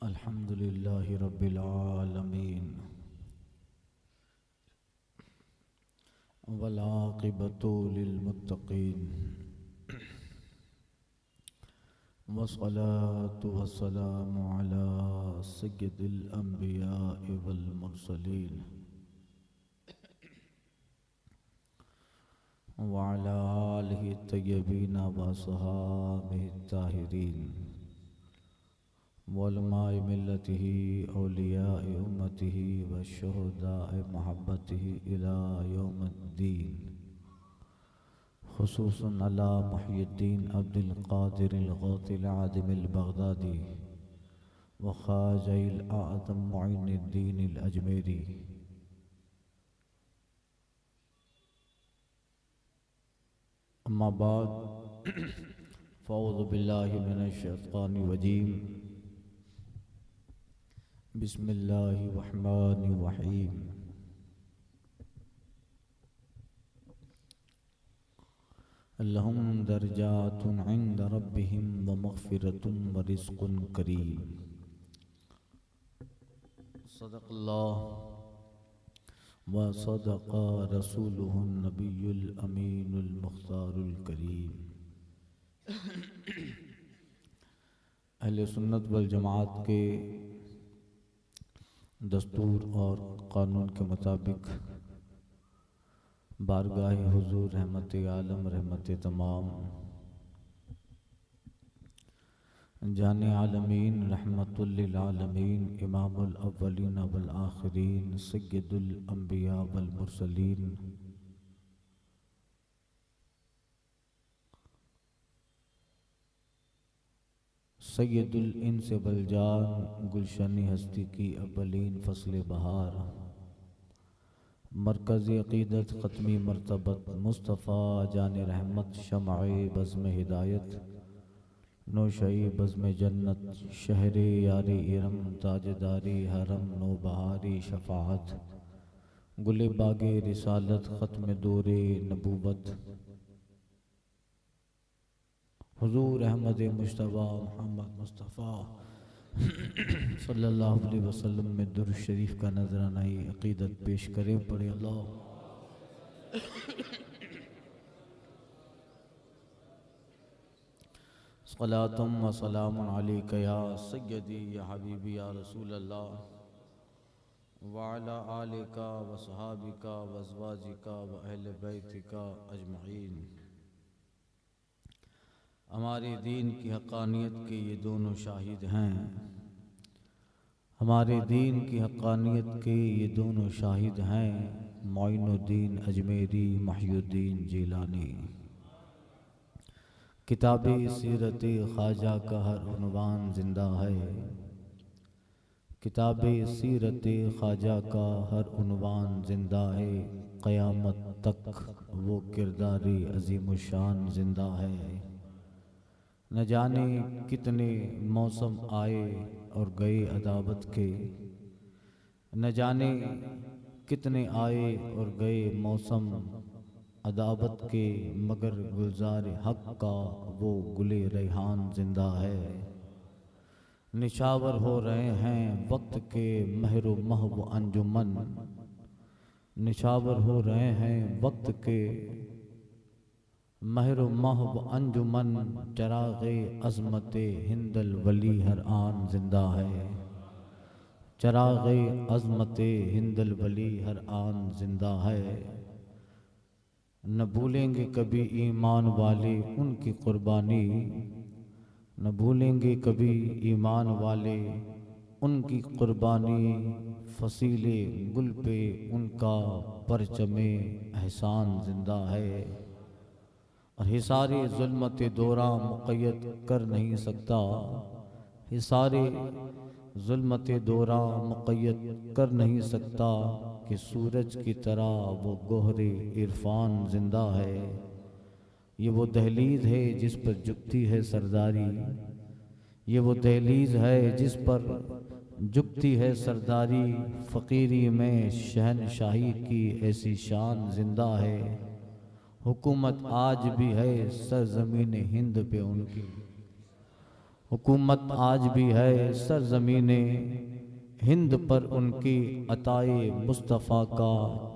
अल्हम्दुलिल्लाहि रब्बिल आलमीन वल आक़िबतु लिल मुत्तक़ीन वस्सलातु वस्सलामु अला सय्यिदिल अंबिया'i वल मुरसलीन व अला आलिहि तय्यबीन व असहाबिहि ताहिरीन वुलमाए मिल्लतिही औलियाए उम्मतिही व शुहदाए महब्बतिही इला यौमिद्दीन खुसूसन अला मुहय्यिद्दीन अब्दुल क़ादिर अल-गौथिल आदिम अल-बगदादी व ख्वाजाइल आज़म मुइनुद्दीन अल-अजमेरी। अम्मा बाद फ़अऊज़ु बिल्लाहि मिनश शैतानिर रजीम बिस्मिल्लाहिर रहमानिर रहीम। लहुम दरजातुन इंद रब्बिहिम व मग़फ़िरतुन व रिज़्क़ुन करीम। सदक़ल्लाह व सदक़ रसूलुहुन नबियुल अमीनुल मुख़्तारुल करीम। अहले सुन्नत वल जमात के दस्तूर और क़ानून के मुताबिक बारगाह हुज़ूर रहमत आलम रहमत तमाम जाने आलमीन रहमतुल लिल आलमीन इमामुल अव्वलीन वल आखिरीन सय्यदुल अंबिया वल मुरसलीन सय्यदुल इंस वल जान गुलशनी हस्ती की अव्वलीन फ़स्ल बहार मरकज़ी अक़ीदत ख़त्मी मरतबत मुस्तफ़ा जान रहमत शम्अ बज़्म हिदायत नौशाई बज़्म जन्नत शहरे यारे इरम ताजदारी हरम नौबहारी शफ़ाअत गुले बागे रिसालत ख़त्म दूरे नबूवत हुज़ूर अहमद मुज्तबा मोहम्मद मुस्तफ़ा सल्लल्लाहु अलैहि वसल्लम में दुरूद शरीफ का नजराना अक़ीदत पेश करें। पढ़े अल्लाह सलातुम व सलामुन अलैका या सय्यदी या हबीबी या रसूल अल्लाह व अला आलिका व सहाबिका व अज़वाजिका व अहले बैतिका अजमईन। हमारे दीन की हक़ानियत के ये दोनों शाहिद हैं, हमारे दीन की हक़ानियत के ये दोनों शाहिद हैं, मोइनुद्दीन अजमेरी मुहय्यिद्दीन जीलानी। किताबे सीरत ख्वाजा का हर उन्वान जिंदा है, किताबे सीरत ख्वाजा का हर उन्वान जिंदा है, क़यामत तक वो किरदारे अज़ीमुशान जिंदा है। न जाने कितने मौसम आए और गए अदावत के, न जाने कितने आए और गए मौसम अदावत के, मगर गुलजार हक का वो गुले रेहान जिंदा है। निशावर हो रहे हैं वक्त के महरो महव अंजुमन, निशावर हो रहे हैं वक्त के महरो महव अंजुमन, चराग़े अज़मते हिंदल वली हर आन जिंदा है, चराग़े अज़मते हिंदल वली हर आन जिंदा है। न भूलेंगे कभी ईमान वाले उनकी कुर्बानी, न भूलेंगे कभी ईमान वाले उनकी कुर्बानी, फसीले गुल पे उनका परचमे एहसान जिंदा है। और हिसारे ज़ुल्मत दोरा मुक़य्यद कर नहीं सकता, हिसारे ज़ुल्मत दोरा मुक़य्यद कर नहीं सकता, कि सूरज की तरह वो गोहरे इरफान जिंदा है। ये वो दहलीज़ है जिस पर झुकती है सरदारी, ये वो दहलीज़ है जिस पर झुकती है सरदारी, फ़कीरी में शहनशाही की ऐसी शान जिंदा है। हुकूमत आज भी है सरज़मीन हिंद पे उनकी, हुकूमत आज भी है सरज़मीने हिंद पर उनकी अताए मुस्तफ़ा का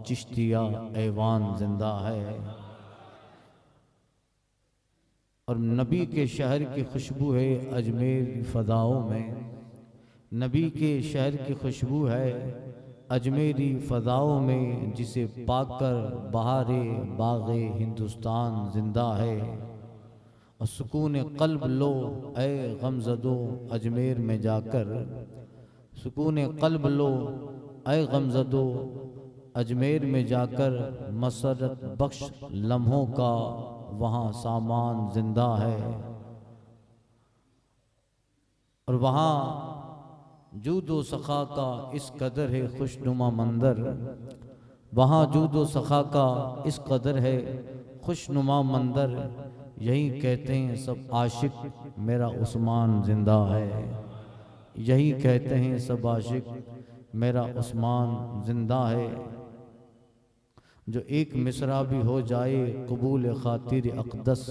चिश्तिया ऐवान जिंदा है। और नबी के शहर की खुशबू है अजमेर फ़दाओं में, नबी के शहर की खुशबू है अजमेरी फ़दाओं में, जिसे पाकर बहारे बाग़े हिंदुस्तान जिंदा है। और सुकून क़ल्ब लो ए गमज़दो अजमेर में जाकर, सुकून क़ल्ब लो ए गमज़दो अजमेर में जाकर, मसरत बख्श लम्हों का वहाँ सामान जिंदा है। और वहाँ जूदो सखा का इस कदर है खुशनुमा मंदर, वहाँ जूदो सखा का इस कदर है खुशनुमा मंदर, यही कहते हैं सब आशिक मेरा उस्मान जिंदा है। यही कहते हैं सब आशिक मेरा उस्मान जिंदा है। जो एक मिसरा भी हो जाए कबूल खातिर अक़दस,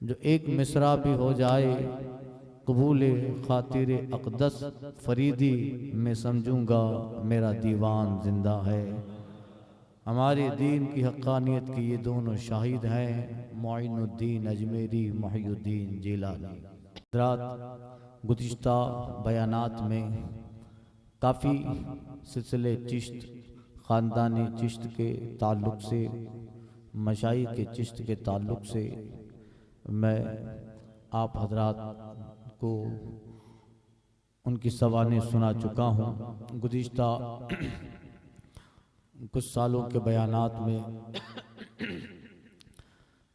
जो एक मिसरा भी हो जाए कबूल खातिर अक़दस, फरीदी मैं समझूंगा मेरा दीवान जिंदा है। हमारे दीन की हक़ानियत की ये दोनों शाहिद हैं, मोइनुद्दीन अजमेरी, मोहिउद्दीन जिलानी। हज़रात गुज़िश्ता बयानात में काफ़ी सिलसिले चिश्त, ख़ानदानी चिश्त के ताल्लुक़ से, मशाइख़ के चिश्त के ताल्लुक़ से मैं आप हज़रात को उनकी सवानें सुना चुका हूँ। गुज़िश्ता कुछ सालों के बयानात में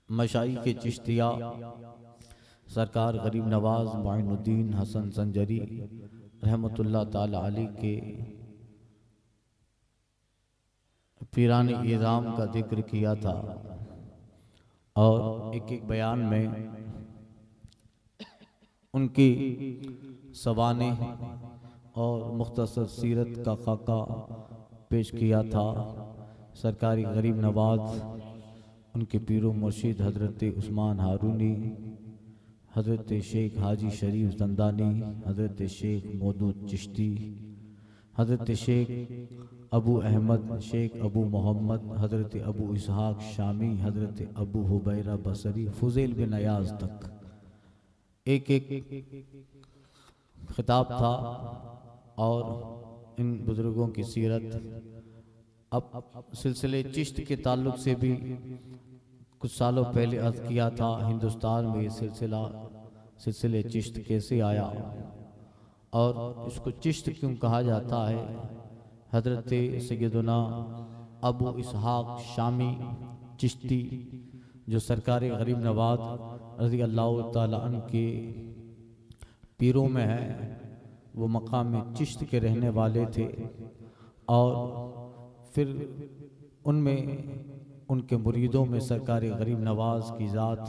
मशाइख़ के चिश्तिया सरकार गरीब नवाज मोइनुद्दीन हसन संजरी रहमतुल्लाह ताला अलैह के पीराने इज़ाम का जिक्र किया था। और एक एक बयान में उनकी सवाने और मुख्तसर सीरत का खाका पेश किया था। सरकारी गरीब नवाज, उनके पीरो मुर्शिद हज़रत उस्मान हारूनी, हज़रत शेख हाजी शरीफ ज़ंदानी, हज़रत शेख मौदूद चिश्ती, हज़रत शेख अबू अहमद, शेख अबू मोहम्मद, हज़रत अबू इसहाक शामी, हज़रत अबू हुबैरा बसरी, फुज़ैल बिन अयाज़ तक एक एक खिताब था। और इन बुज़ुर्गों की सीरत, अब सिलसिले चिश्त के ताल्लुक़ से भी कुछ सालों पहले अर्ज़ किया था, हिंदुस्तान में ये सिलसिले चिश्त कैसे आया और इसको चिश्त क्यों कहा जाता है। हज़रत सैयदना अबू इसहाक शामी चिश्ती, जो सरकार गरीब नवाज रज़ी अल्लाह ताला अन्हु के पीरों में है, वो मकाम चिश्त के रहने वाले थे। और फिर उनमें उनके मुरीदों में सरकार गरीब नवाज की ज़ात,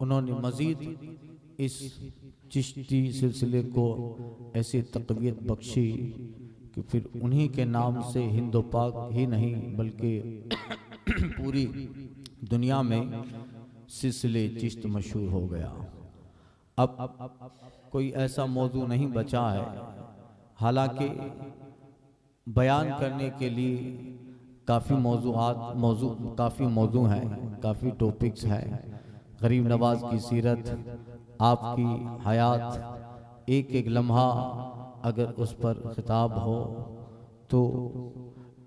उन्होंने मज़ीद इस चिश्ती सिलसिले को ऐसी तक़वियत बख्शी कि फिर उन्हीं के नाम से हिंदो पाक ही नहीं बल्कि पूरी दुनिया में सिलसिले चिश्त मशहूर हो गया। अब कोई ऐसा मौजू नहीं बचा है, हालांकि बयान करने के लिए काफ़ी मौजू हैं, काफ़ी टॉपिक्स हैं। गरीब नवाज की सीरत, आपकी हयात, एक एक लम्हा अगर उस पर खिताब हो तो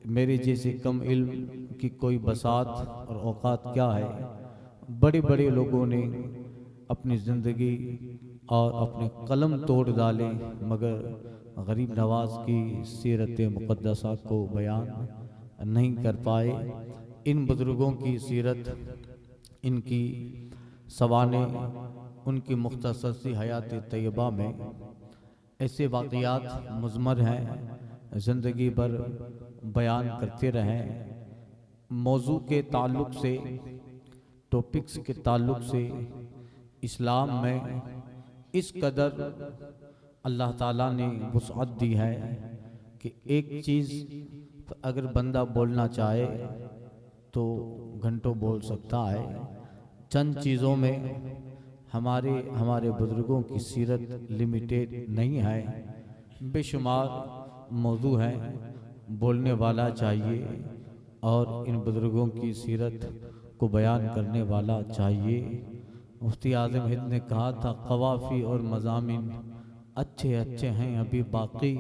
मेरे जैसे कम इल्म की कोई बसात और औकात क्या है। बड़े बड़े लोगों ने अपनी ज़िंदगी और अपने कलम तोड़ डाले, मगर गरीब नवाज की सीरत मुक़द्दसा को बयान नहीं कर पाए। इन बुज़ुर्गों की सीरत, इनकी सवाने, उनकी मुख्तसर सी हयात तैयबा में ऐसे वाक़यात मुज़मर हैं, ज़िंदगी भर बयान करते रहें। मौजू के ताल्लुक़ से, टॉपिक्स के ताल्लुक़ से इस्लाम में इस कदर अल्लाह ताला ने वुसअत दी है कि एक चीज़ अगर बंदा बोलना चाहे तो घंटों बोल सकता है। चंद चीज़ों में हमारे बुजुर्गों की सीरत लिमिटेड नहीं है, बेशुमार मौजू है, बोलने वाला चाहिए और इन बुजुर्गों की सीरत को बयान करने वाला चाहिए। मुफ्ती आज़म हिंद ने कहा था, क़वाफ़ी और मज़ामिन अच्छे अच्छे हैं अभी बाकी,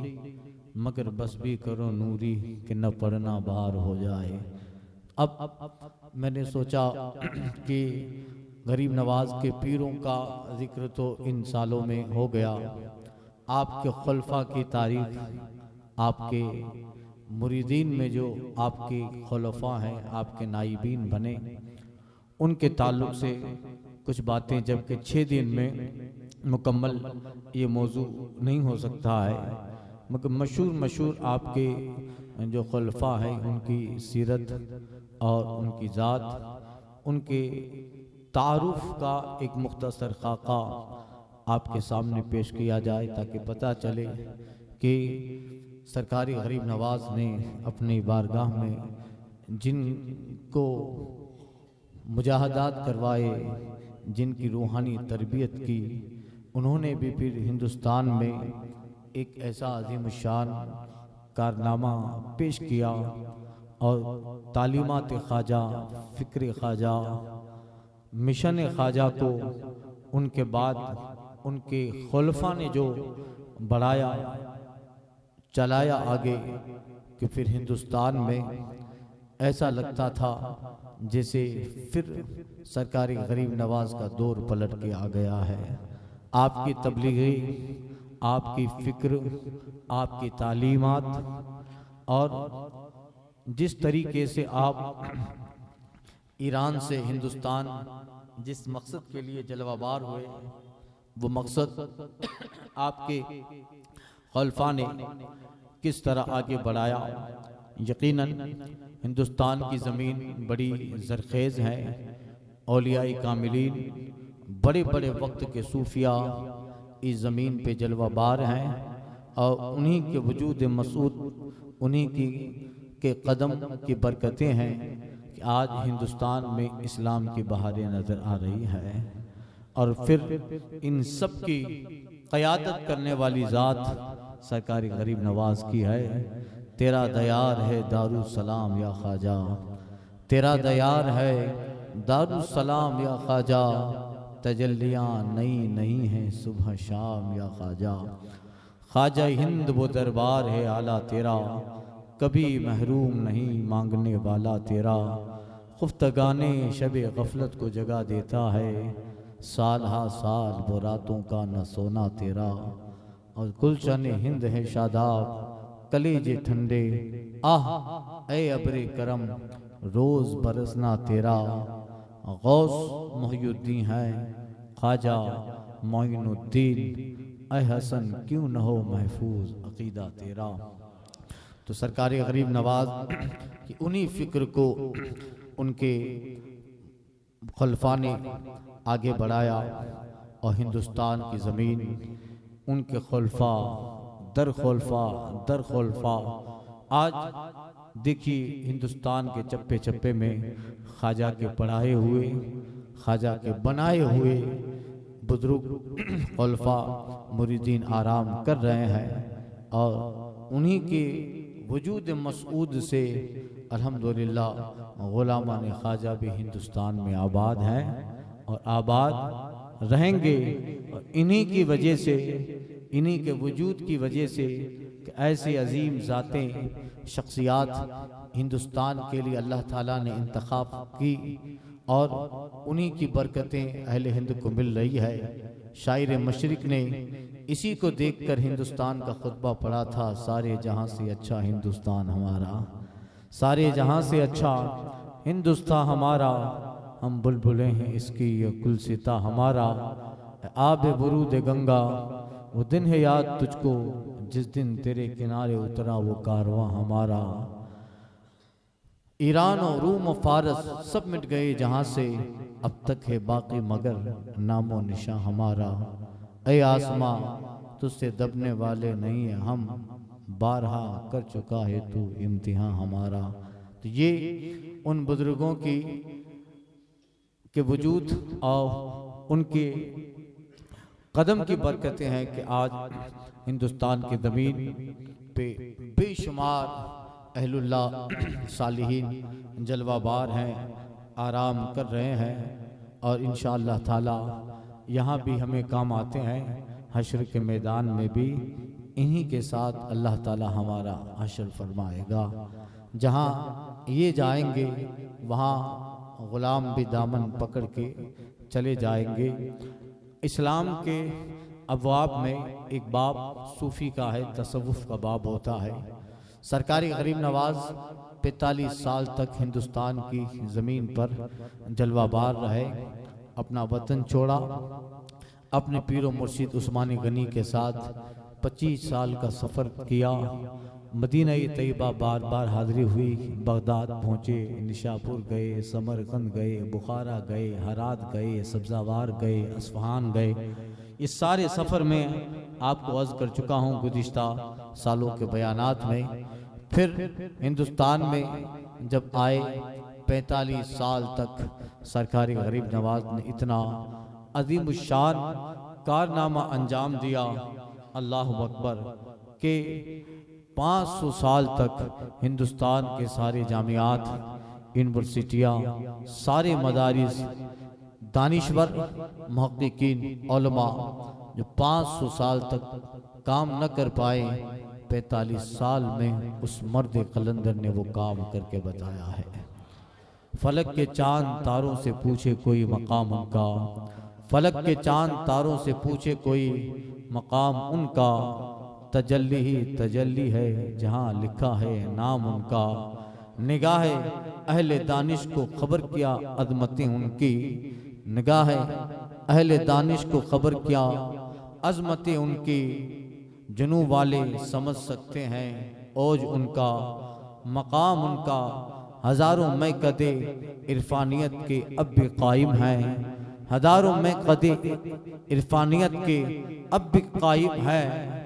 मगर बस भी करो नूरी कि न पढ़ना बाहर हो जाए। अब मैंने सोचा कि गरीब नवाज के पीरों का जिक्र तो इन सालों में हो गया, आपके खुलफा की तारीफ, आपके मुरीदीन में जो आपके खुलफा हैं, आपके नाइबीन बने, उनके ताल्लुक से कुछ बातें, जबकि 6 दिन में मुकम्मल ये मौजू नहीं हो सकता है, मगर मशहूर आपके जो खुलफा हैं उनकी सीरत और उनकी ज़ात, उनके तारुफ का एक मुख्तसर खाका आपके सामने पेश किया जाए, ताकि पता चले कि सरकारी गरीब नवाज ने अपनी बारगाह में जिनको मुजाहदात करवाए, जिनकी रूहानी तरबियत की, उन्होंने भी फिर हिंदुस्तान में एक ऐसा अजीम शान कारनामा पेश किया और तालीमात ख्वाजा, फ़िक्र ख्वाजा, मिशन ख्वाजा को उनके बाद उनके खुलफा ने जो बढ़ाया, चलाया आगे, कि फिर हिंदुस्तान में ऐसा लगता था जैसे फिर सरकारी गरीब नवाज का दौर पलट के आ गया है। आपकी तबलीगी, आपकी फ़िक्र, आपकी तालीमात और जिस तरीके से आप ईरान से हिंदुस्तान जिस मकसद के लिए जलवाबार हुए, वो मकसद आपके खुलफा ने किस तरह आगे बढ़ाया। यकीनन हिंदुस्तान की ज़मीन बड़ी ज़रखेज़ है, औलियाए कामिलीन, बड़े बड़े वक्त के सूफिया इस ज़मीन पे जलवाबार हैं और उन्हीं के वजूद मसूद, उन्हीं के कदम की बरकतें हैं कि आज हिंदुस्तान में इस्लाम की बहारें नज़र आ रही है। और फिर इन सब की क़यादत करने वाली ज़ात सरकारी गरीब नवाज की है। तेरा दयार है दारुस्सलाम या ख्वाजा, तेरा दयार है दारुस्सलाम या ख्वाजा, तजल्लियाँ नई नई हैं सुबह शाम या ख्वाजा। ख्वाजा हिंद वो दरबार है आला तेरा, कभी महरूम नहीं मांगने वाला तेरा। खुफ्तगाने शबे गफलत को जगा देता है, साल हा साल वो रातों का न सोना तेरा। और गुलशन हिंद है शादाब कलेजे ठंडे, आह ए अबरे करम रोज बरसना तेरा। गौस मोहिउद्दीन है ख्वाजा मोइनुद्दीन, ए हसन क्यों न हो महफूज अकीदा तेरा। तो सरकारी गरीब नवाज की उन्हीं फ़िक्र को उनके खुलफा ने आगे बढ़ाया और हिंदुस्तान की ज़मीन उनके खुलफा दर खुलफा आज देखिए हिंदुस्तान के चप्पे चप्पे में ख्वाजा के पढ़ाए हुए, ख्वाजा के बनाए हुए बुजुर्ग खुलफा मुरीदीन आराम कर रहे हैं और उन्हीं के वजूद मसूद से अल्हम्दुलिल्लाह गुलामान ख्वाजा भी हिंदुस्तान में आबाद हैं और आबाद रहेंगे। और इन्हीं की वजह से, इन्हीं के वजूद की वजह से ऐसी अजीम ज़ातें, शख्सियात हिंदुस्तान के लिए अल्लाह ताला ने इंतखाब की और उन्हीं की बरकतें अहले हिंद को मिल रही है। शायर मशरिक ने इसी को देखकर हिंदुस्तान का खुतबा पढ़ा था, सारे जहां से अच्छा हिंदुस्तान हमारा, सारे जहां से अच्छा हिंदुस्तान हमारा। हम बुलबुलें हैं इसकी ये गुलसिता हमारा, आब बुरूद गंगा वो दिन है याद तुझको, जिस दिन तेरे किनारे उतरा वो कारवां हमारा। ईरान और रूम और फारस सब मिट गए जहां से, अब तक है बाकी मगर नामो निशा हमारा। ऐ आसमां तुझसे दबने वाले नहीं है हम, बारहा कर चुका है तू इम्तिहान हमारा। तो ये उन बुजुर्गों की के वजूद और उनके कदम की बरकतें हैं कि आज हिंदुस्तान की ज़मीन पे बेशुमार अहलुल्लाह सालिहीन जलवाबार हैं, आराम कर रहे हैं और इंशाअल्लाह ताला यहाँ भी हमें काम आते हैं। हश्र के मैदान में भी इन्हीं के साथ अल्लाह ताला हमारा हश्र फरमाएगा। जहाँ ये जाएंगे वहाँ ग़ुलाम भी दामन पकड़ के चले जाएंगे। इस्लाम के अबवाब में एक बाब सूफ़ी का है, तसव्वुफ़ का बाब होता है। सरकारी गरीब नवाज 45 साल तक हिंदुस्तान की ज़मीन पर जलवाबार रहे, अपना वतन छोड़ा, अपने पीरो मुर्शिद उस्मानी गनी के साथ 25 साल का सफ़र किया। मदीना तैयबा बार बार हाज़िरी हुई, बगदाद पहुँचे, निशापुर गए, समरकंद गए, बुखारा गए, हरात गए, सब्ज़ावार गए, अस्फ़हान गए। इस सारे सफ़र में आपको अर्ज़ कर चुका हूँ गुज़िश्ता सालों के बयानात में। फिर हिंदुस्तान में जब आए 45 साल तक सरकारी गरीब नवाज ने इतना अज़ीमुश्शान कारनामा अंजाम दिया, अल्लाहु अकबर, के 500 साल तक हिंदुस्तान के सारे जामियात, यूनिवर्सिटियाँ, सारे मदारिस, दानिश्वर मुहक्किकीन उलमा जो 500 साल तक काम न कर पाए, 45 साल में उस मर्द कलंदर ने वो काम करके बताया है। फलक के चांद तारों से पूछे कोई मकाम उनका, फलक के चांद तारों से पूछे कोई मकाम उनका, तजल्ली ही तजल्ली है जहाँ लिखा है नाम उनका। निगाह अहले दानिश को खबर किया अज़मतें उनकी, निगाह अहले दानिश को खबर किया अज़मतें उनकी। जुनू वाले समझ सकते हैं ओज उनका, मकाम उनका। हज़ारों में कदे इरफानियत के अब भी कायम हैं, हज़ारों में कदे इरफानियत के अब भी कायम हैं।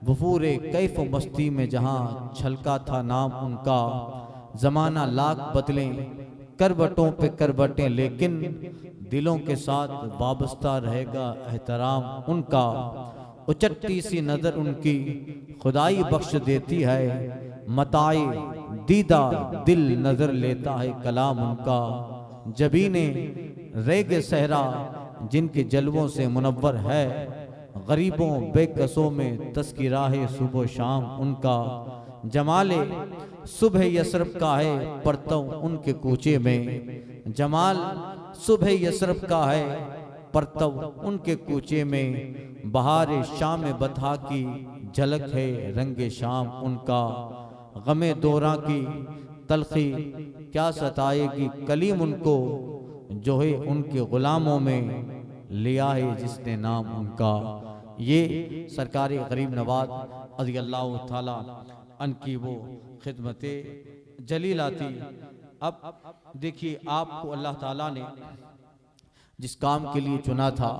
वफूरे कैफ मस्ती में जहाँ छलका था नाम उनका। ज़माना लाख बदलें करवटों पे करवटें, लेकिन दिलों के साथ वाबस्ता रहेगा एहतराम उनका। उचट्टी सी नज़र उनकी खुदाई बख्श देती है, मताए दीदा दिल नज़र लेता है कलाम उनका। जबीने रेग सहरा जिनके जलवों से मुनव्वर है, गरीबों बेकसों में तस्किरा है सुबह शाम उनका। जमाले सुबह यसरब का है परतव उनके कूचे में, जमाल सुबह यसरब का है परतव उनके कूचे में। बहार शाम बथा की झलक है रंगे शाम उनका। गमे दौरा की तलखी क्या सताएगी कलीम उनको, जो है उनके गुलामों में लिया है जिसने नाम उनका। ये सरकारी गरीब नवाज रज़ियल्लाहु ताला अनकी वो खिदमते जलीला थी। अब देखिए, आपको अल्लाह ताला ने जिस काम के लिए चुना था,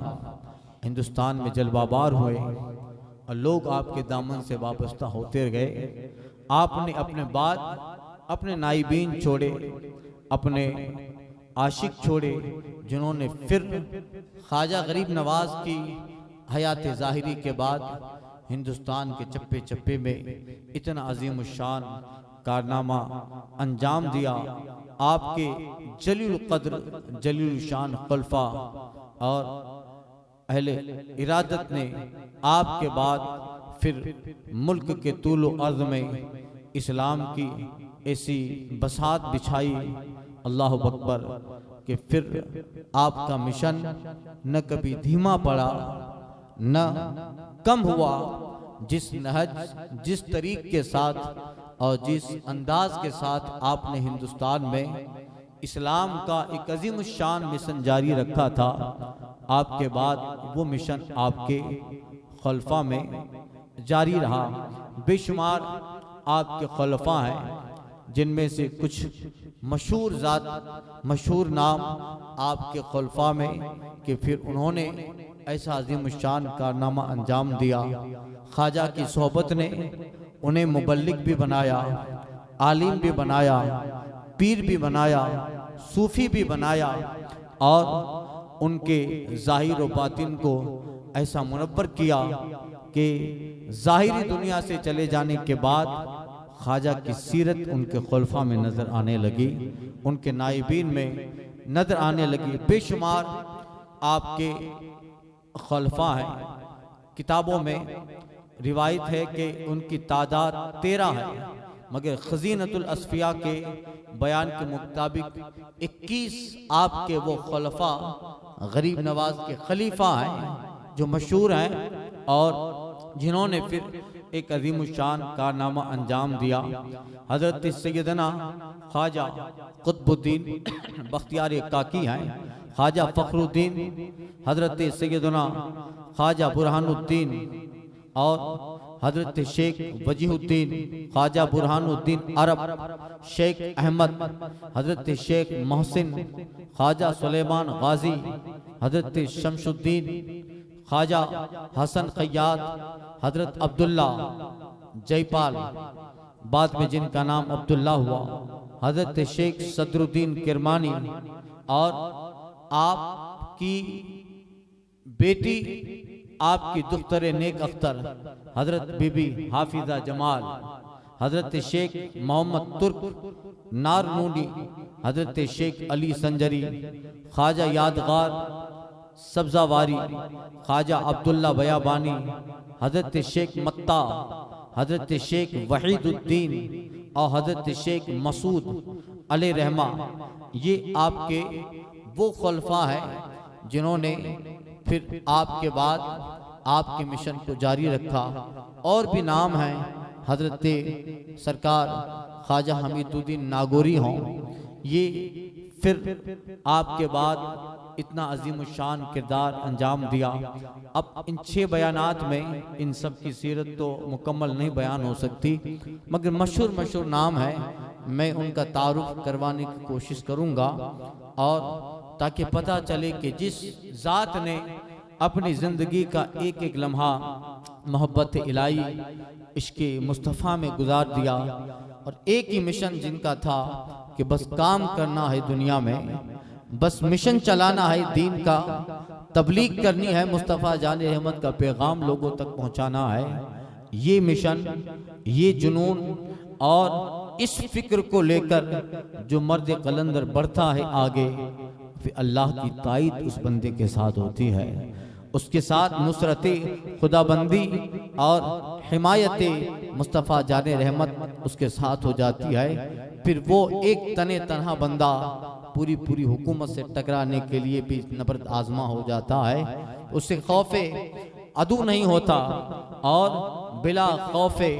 हिंदुस्तान में जलवाबार हुए और लोग आपके दामन से वाबस्ता होते गए। आपने अपने बाद अपने नाइबीन छोड़े, अपने आशिक छोड़े, जिन्होंने फिर ख्वाजा गरीब नवाज की हयात ज़ाहिरी के बाद हिंदुस्तान के चप्पे चप्पे में इतना अजीम शान कारनामा अंजाम दिया। आपके जलील कद्र जलील शान खलफा और अहले इरादत ने आपके बाद फिर मुल्क के तूल अर्ज़ में इस्लाम की ऐसी बसात बिछाई, अल्लाहु अकबर, कि फिर आपका मिशन न कभी धीमा पड़ा न कम हुआ। जिस नहज, जिस तरीक़ के साथ और जिस अंदाज के साथ आपने हिंदुस्तान में इस्लाम का एक अजीम शान मिशन जारी रखा था, आपके बाद वो मिशन आपके खलफा में जारी रहा। बेशुमार आपके खलफा हैं, जिनमें से कुछ मशहूर ज़ात, मशहूर नाम आपके खलफा में कि फिर उन्होंने ऐसा अजीम शान कारनामा अंजाम दिया। ख्वाजा की सोहबत ने उन्हें मुबल्लिग भी बनाया, आलिम भी बनाया, पीर भी बनाया, सूफ़ी भी बनाया और उनके ज़ाहिर व बातिन को ऐसा मुनव्वर किया कि ज़ाहिरी दुनिया से चले जाने के बाद ख्वाजा की सीरत उनके खुलफा में नज़र आने लगी, उनके नाइबीन में नज़र आने लगी। बेशुमार आपके खुलफा हैं, किताबों में रिवायत है कि उनकी तादाद 13 है, मगर खजीनतुल असफिया के बयान के मुताबिक 21 आपके वो खुलफा गरीब नवाज के खलीफा हैं जो मशहूर हैं और जिन्होंने फिर एक अजीम शान कारनामा अंजाम दिया। हजरत सैयदना ख्वाजा कुतुबुद्दीन बख्तियार काकी हैं, ख्वाजा फखरुद्दीन, हजरत सैयदना ख्वाजा बुरहानुद्दीन और हजरत शेख वजीहुद्दीन ख्वाजा बुरहानुद्दीन अरब, शेख अहमद, हजरत शेख मोहसिन, ख्वाजा सुलेमान गाजी, हजरत शमशुद्दीन, ख्वाजा हसन खैयात, हजरत अब्दुल्ला जयपाल, बाद में जिनका नाम अब्दुल्ला हुआ, हजरत शेख सदरुद्दीन किरमानी और आपकी बेटी आपकी दुख्तरे नेक अख्तर हजरत बीबी हाफिजा जमाल, हजरत शेख मोहम्मद तुर्क नारनूनी, हजरत शेख अली संजरी, ख्वाजा यादगार सब्जावारी, ख्वाजा अब्दुल्ला बयाबानी, हजरत शेख मत्ता, हजरत शेख वहीदुद्दीन और हजरत शेख मसूद अले रहमा, ये आपके वो खुलफा हैं जिन्होंने फिर आपके बाद आपके मिशन को जारी रखा। और भी नाम हैं, हजरत सरकार ख्वाजा हमीदुद्दीन नागौरी हों, ये फिर आपके बाद इतना अजीम शान किरदार अंजाम दिया। अब इन 6 बयानात में इन सब की सीरत तो मुकम्मल नहीं बयान हो सकती, मगर मशहूर नाम है, मैं उनका तारुफ करवाने की कोशिश करूँगा और ताकि पता चले कि जिस ज़ात ने अपनी ज़िंदगी का एक एक लम्हा मोहब्बत इलाही इश्क़े मुस्तफ़ा में गुजार दिया और एक ही मिशन जिनका था कि बस काम करना है दुनिया में, बस मिशन चलाना है दीन का, तबलीग करनी है, मुस्तफ़ा जाने रहमत का पैगाम लोगों तक पहुंचाना है। ये मिशन, ये जुनून और इस फिक्र को लेकर जो मर्द कलंदर बढ़ता है आगे, फिर अल्लाह की ताईद उस बंदे के साथ होती है, उसके साथ नुसरत खुदाबंदी और हिमायत मुस्तफ़ा जाने रहमत उसके साथ हो जाती है। फिर वो एक तने तनहा बंदा पूरी हुकूमत से टकराने के लिए भी नबरद आजमा हो जाता है, उससे खौफे अदू नहीं होता और बिला खौफे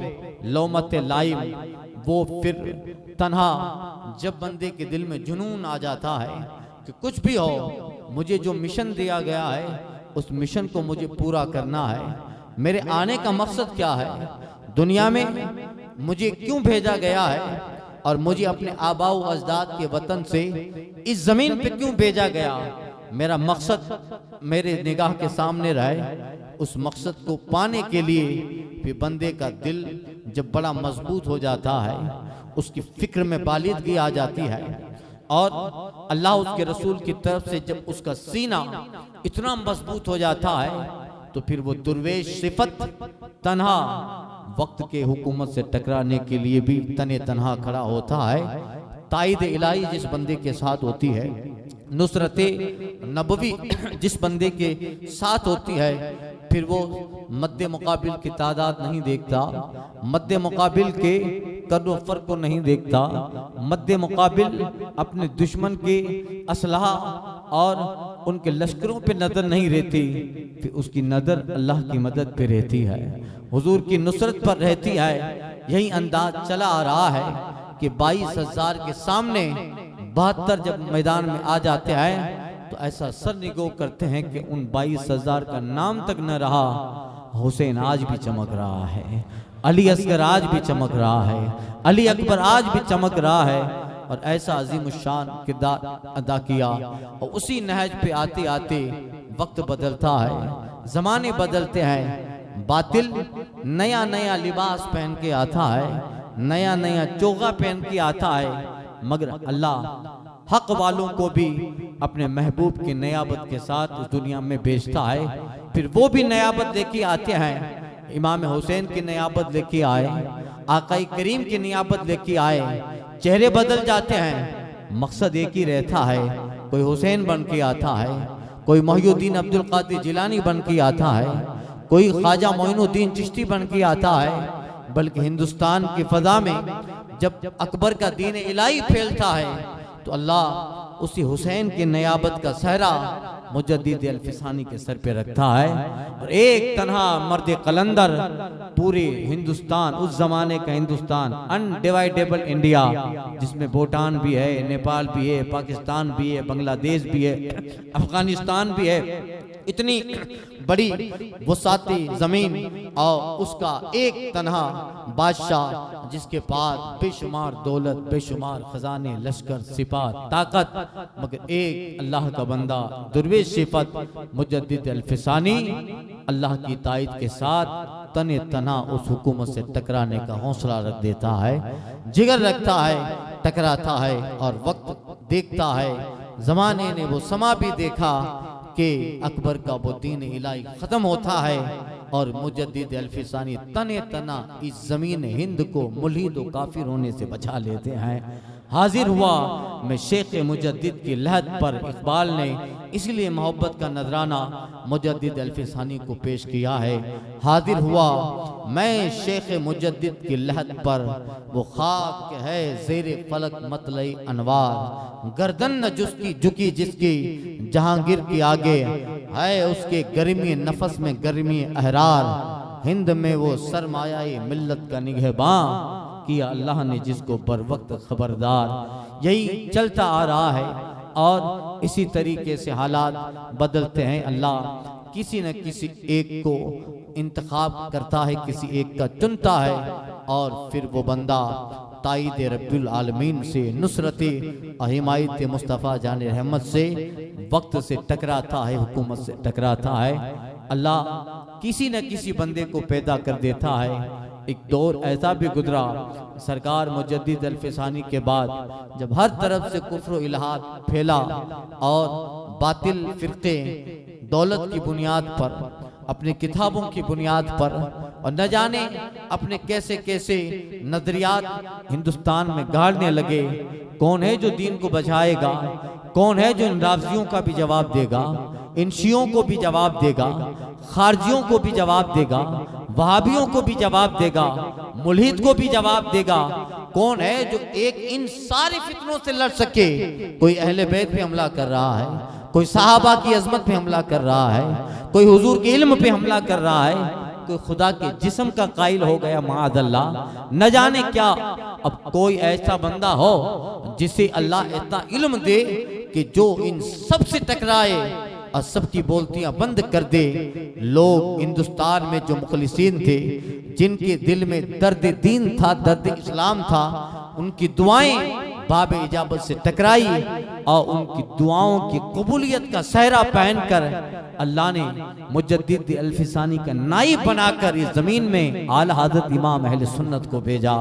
लौमत लाइम वो फिर तन्हा जब बंदे के दिल में जुनून आ जाता है कि कुछ भी हो, मुझे जो मिशन दिया गया है उस मिशन को मुझे पूरा करना है, मेरे आने का मकसद क्या है, दुनिया में मुझे क्यों भेजा गया है और मुझे अपने आबाओ अजदाद के वतन से इस जमीन पे क्यों भेजा गया, मेरा मकसद मेरे निगाह के सामने रहे। उस मकसद को पाने के लिए फिर बंदे का दिल जब बड़ा मजबूत हो जाता है, उसकी फिक्र में बालिदगी आ जाती है और अल्लाह उसके रसूल की तरफ से जब उसका सीना इतना मजबूत हो जाता है तो फिर वो दुर्वेश सिफत तन्हा वक्त के हुकूमत से टकराने के लिए भी तने तन्हा खड़ा होता है। ताईद इलाही जिस बंदे के साथ होती है, नुसरत नबवी जिस बंदे के साथ होती है, फिर वो मद्दे मुकाबिल की तादाद नहीं देखता, मद्दे मुकाबिल के कदो फर्क को नहीं देखता, मद्दे मुकाबिल अपने दुश्मन के असलहा और उनके लश्करों पे नजर नहीं रहती, फिर उसकी नजर अल्लाह की मदद पे रहती है, हुजूर की नुसरत पर रहती है। यही अंदाज चला आ रहा है कि 22,000 के सामने 72 जब मैदान में आ जाते हैं तो ऐसा सर निगो करते हैं कि उन 22,000 का नाम तक न रहा, हुसैन आज भी चमक रहा है, अली असगर आज भी चमक रहा है, अली अकबर आज भी चमक रहा है। और ऐसा अजीम शान किरदार अदा किया और उसी नहज पे आते आते वक्त बदलता है, जमाने बदलते हैं, बातिल नया नया लिबास पहन के आता है, नया नया चोगा पहन के आता है, मगर अल्लाह हक वालों को भी अपने महबूब की नियाबत के साथ इस दुनिया में भेजता है। फिर वो भी नियाबत लेके आते हैं, इमाम हुसैन की नियाबत लेके आए, आकाई करीम की नियाबत लेके आए। चेहरे बदल जाते हैं, मकसद एक ही रहता है। कोई हुसैन बन के आता है, कोई मोहिउद्दीन अब्दुल कादिर जिलानी बन के आता है, कोई ख्वाजा मोइनुद्दीन चिश्ती बन के आता है। बल्कि हिंदुस्तान की फजा में जब अकबर का दीन इलाही फैलता है तो अल्लाह उसी हुसैन की नियाबत का सहरा मुजद्दिद अल्फिसानी के सर पे रखता है। और एक तन्हा मर्द कलंदर पूरे हिंदुस्तान, उस जमाने का हिंदुस्तान, अनडिवाइडेबल इंडिया, जिसमें भूटान भी है, नेपाल भी है, पाकिस्तान भी है, बांग्लादेश भी है, अफगानिस्तान भी है, इतनी बड़ी वसाती जमीन, और उसका एक तन्हा बादशाह जिसके पास बेशुमार दौलत, बेशुमार खजाने, लश्कर, सिपाह, ताकत, मगर एक अल्लाह का बंदा दुर्वेश सिफत मुजद्दिद अल्फिसानी अल्लाह की ताईद के साथ तने तना उस हुकूमत से टकराने का हौसला रख देता है, जिगर रखता है, टकराता है। और वक्त देखता है, जमाने ने वो समा भी देखा कि अकबर का वो दीन इलाही खत्म होता है और मुजद्दिद अल्फिसानी तने तना इस जमीन हिंद को मुल्हिद व काफिर होने से बचा लेते हैं। हाजिर हुआ मैं शेख मुजद्दिद की लहद पर, इकबाल ने इसलिए मोहब्बत का नजराना मुजद्दिद अल्फिसानी को पेश किया है। हाजिर हुआ मैं शेख मुजद्दिद की लहद पर, वो खाक है ज़ेरे फलक मतलई अनवार, गर्दन न जिसकी झुकी जिसकी जहांगीर के आगे, है उसके गर्मी नफस में गर्मी अहरार, हिंद में वो सरमाया मिल्लत का निगहबां, किया अल्लाह ने जिसको बर वक्त खबरदार। यही चलता आ रहा है और इसी तरीके से हालात बदलते हैं। अल्लाह किसी न किसी एक को इंतखाब करता है, किसी एक का चुनता है, और फिर वो बंदा ताईद रब्बुल आलमीन से, नुसरत हिमायत मुस्तफ़ा जान रहमत से, वक्त से टकराता है, हुकूमत से टकराता है। अल्लाह किसी न किसी बंदे को पैदा कर देता है। एक दौर ऐसा भी गुजरा सरकार मुजद्दिद अल्फिसानी के बाद, जब हर तरफ से कुफ्र व इल्हाद फैला और बातिल फिरके दौलत की बुनियाद पर, अपनी किताबों की बुनियाद पर, और न जाने अपने कैसे कैसे नजरियात हिंदुस्तान में गाड़ने लगे। कौन है जो दीन को बचाएगा, कौन है जो इन राफजियों का भी जवाब देगा, इन शियों को भी जवाब देगा, खारजियों को भी जवाब देगा, वहाबियों को भी जवाब देगा, मुल्हिद को भी जवाब देगा। कौन है जो एक इन सारे फितनों से लड़ सके? कोई अहले बैत पे हमला कर रहा है, कोई सहाबा की अजमत पे हमला कर रहा है, कोई हुजूर के इल्म पे हमला कर रहा है, कोई खुदा के जिस्म का कायल हो गया माअल्लाह, न जाने क्या। अब कोई ऐसा बंदा हो जिसे अल्लाह इतना इल्म दे कि जो इन सब से टकराए और सबकी बोलतियां बंद कर दे। लोग हिंदुस्तान में जो मुखलिसीन थे, जिनके दिल में दर्द दीन था, दर्द इस्लाम था, उनकी दुआएं बाब इजाबत से टकराई और उनकी दुआओं की कबूलियत का सहरा पहनकर अल्लाह ने मुजद्दिद अल्फिसानी का नाइब बनाकर इस जमीन में आला हज़रत इमाम अहले सुन्नत को भेजा।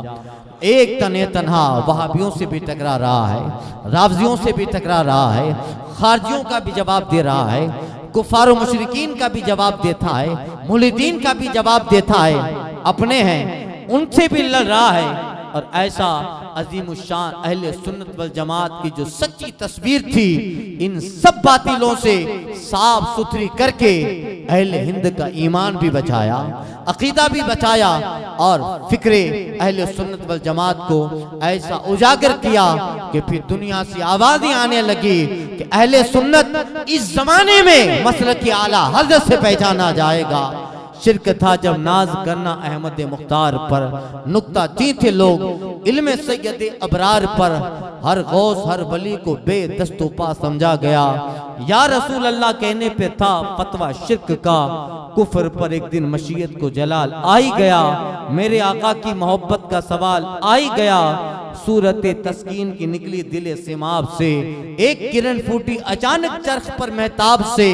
एक तने तन्हा वहाबियों से भी टकरा रहा है, राफजियों से भी टकरा रहा है, खारजियों का भी जवाब दे रहा है, कुफार व मुशरिकीन का भी जवाब देता है, मुल्हिदीन का भी जवाब देता है, अपने हैं उनसे भी लड़ रहा है। और ऐसा अजीम शान अहले सुन्नत वल जमात की जो सच्ची तस्वीर थी, इन सब बातिलों से साफ सुथरी करके अहले हिंद का ईमान भी बचाया, अकीदा भी बचाया, और फिक्रे अहले सुन्नत वल जमात को ऐसा उजागर किया कि फिर दुनिया से आवाजें आने लगी कि अहले सुन्नत इस जमाने में मसलक की आला हज़रत से पहचाना जाएगा। शिरक था जब नाज करना अहमद मुख्तार पर, नुक्ता ची थे लोग इल्म सैयद अबरार पर, हर गौस हर वली को बेदस्तोपा समझा गया। या रसूल अल्लाह कहने पे था फतवा शिरक का, कुफर पर एक दिन मशीयत को जलाल आई गया, मेरे आका की मोहब्बत का सवाल आई गया। सूरत तस्कीन की निकली दिले सिमाब से, एक किरण फूटी अचानक चरख पर महताब से,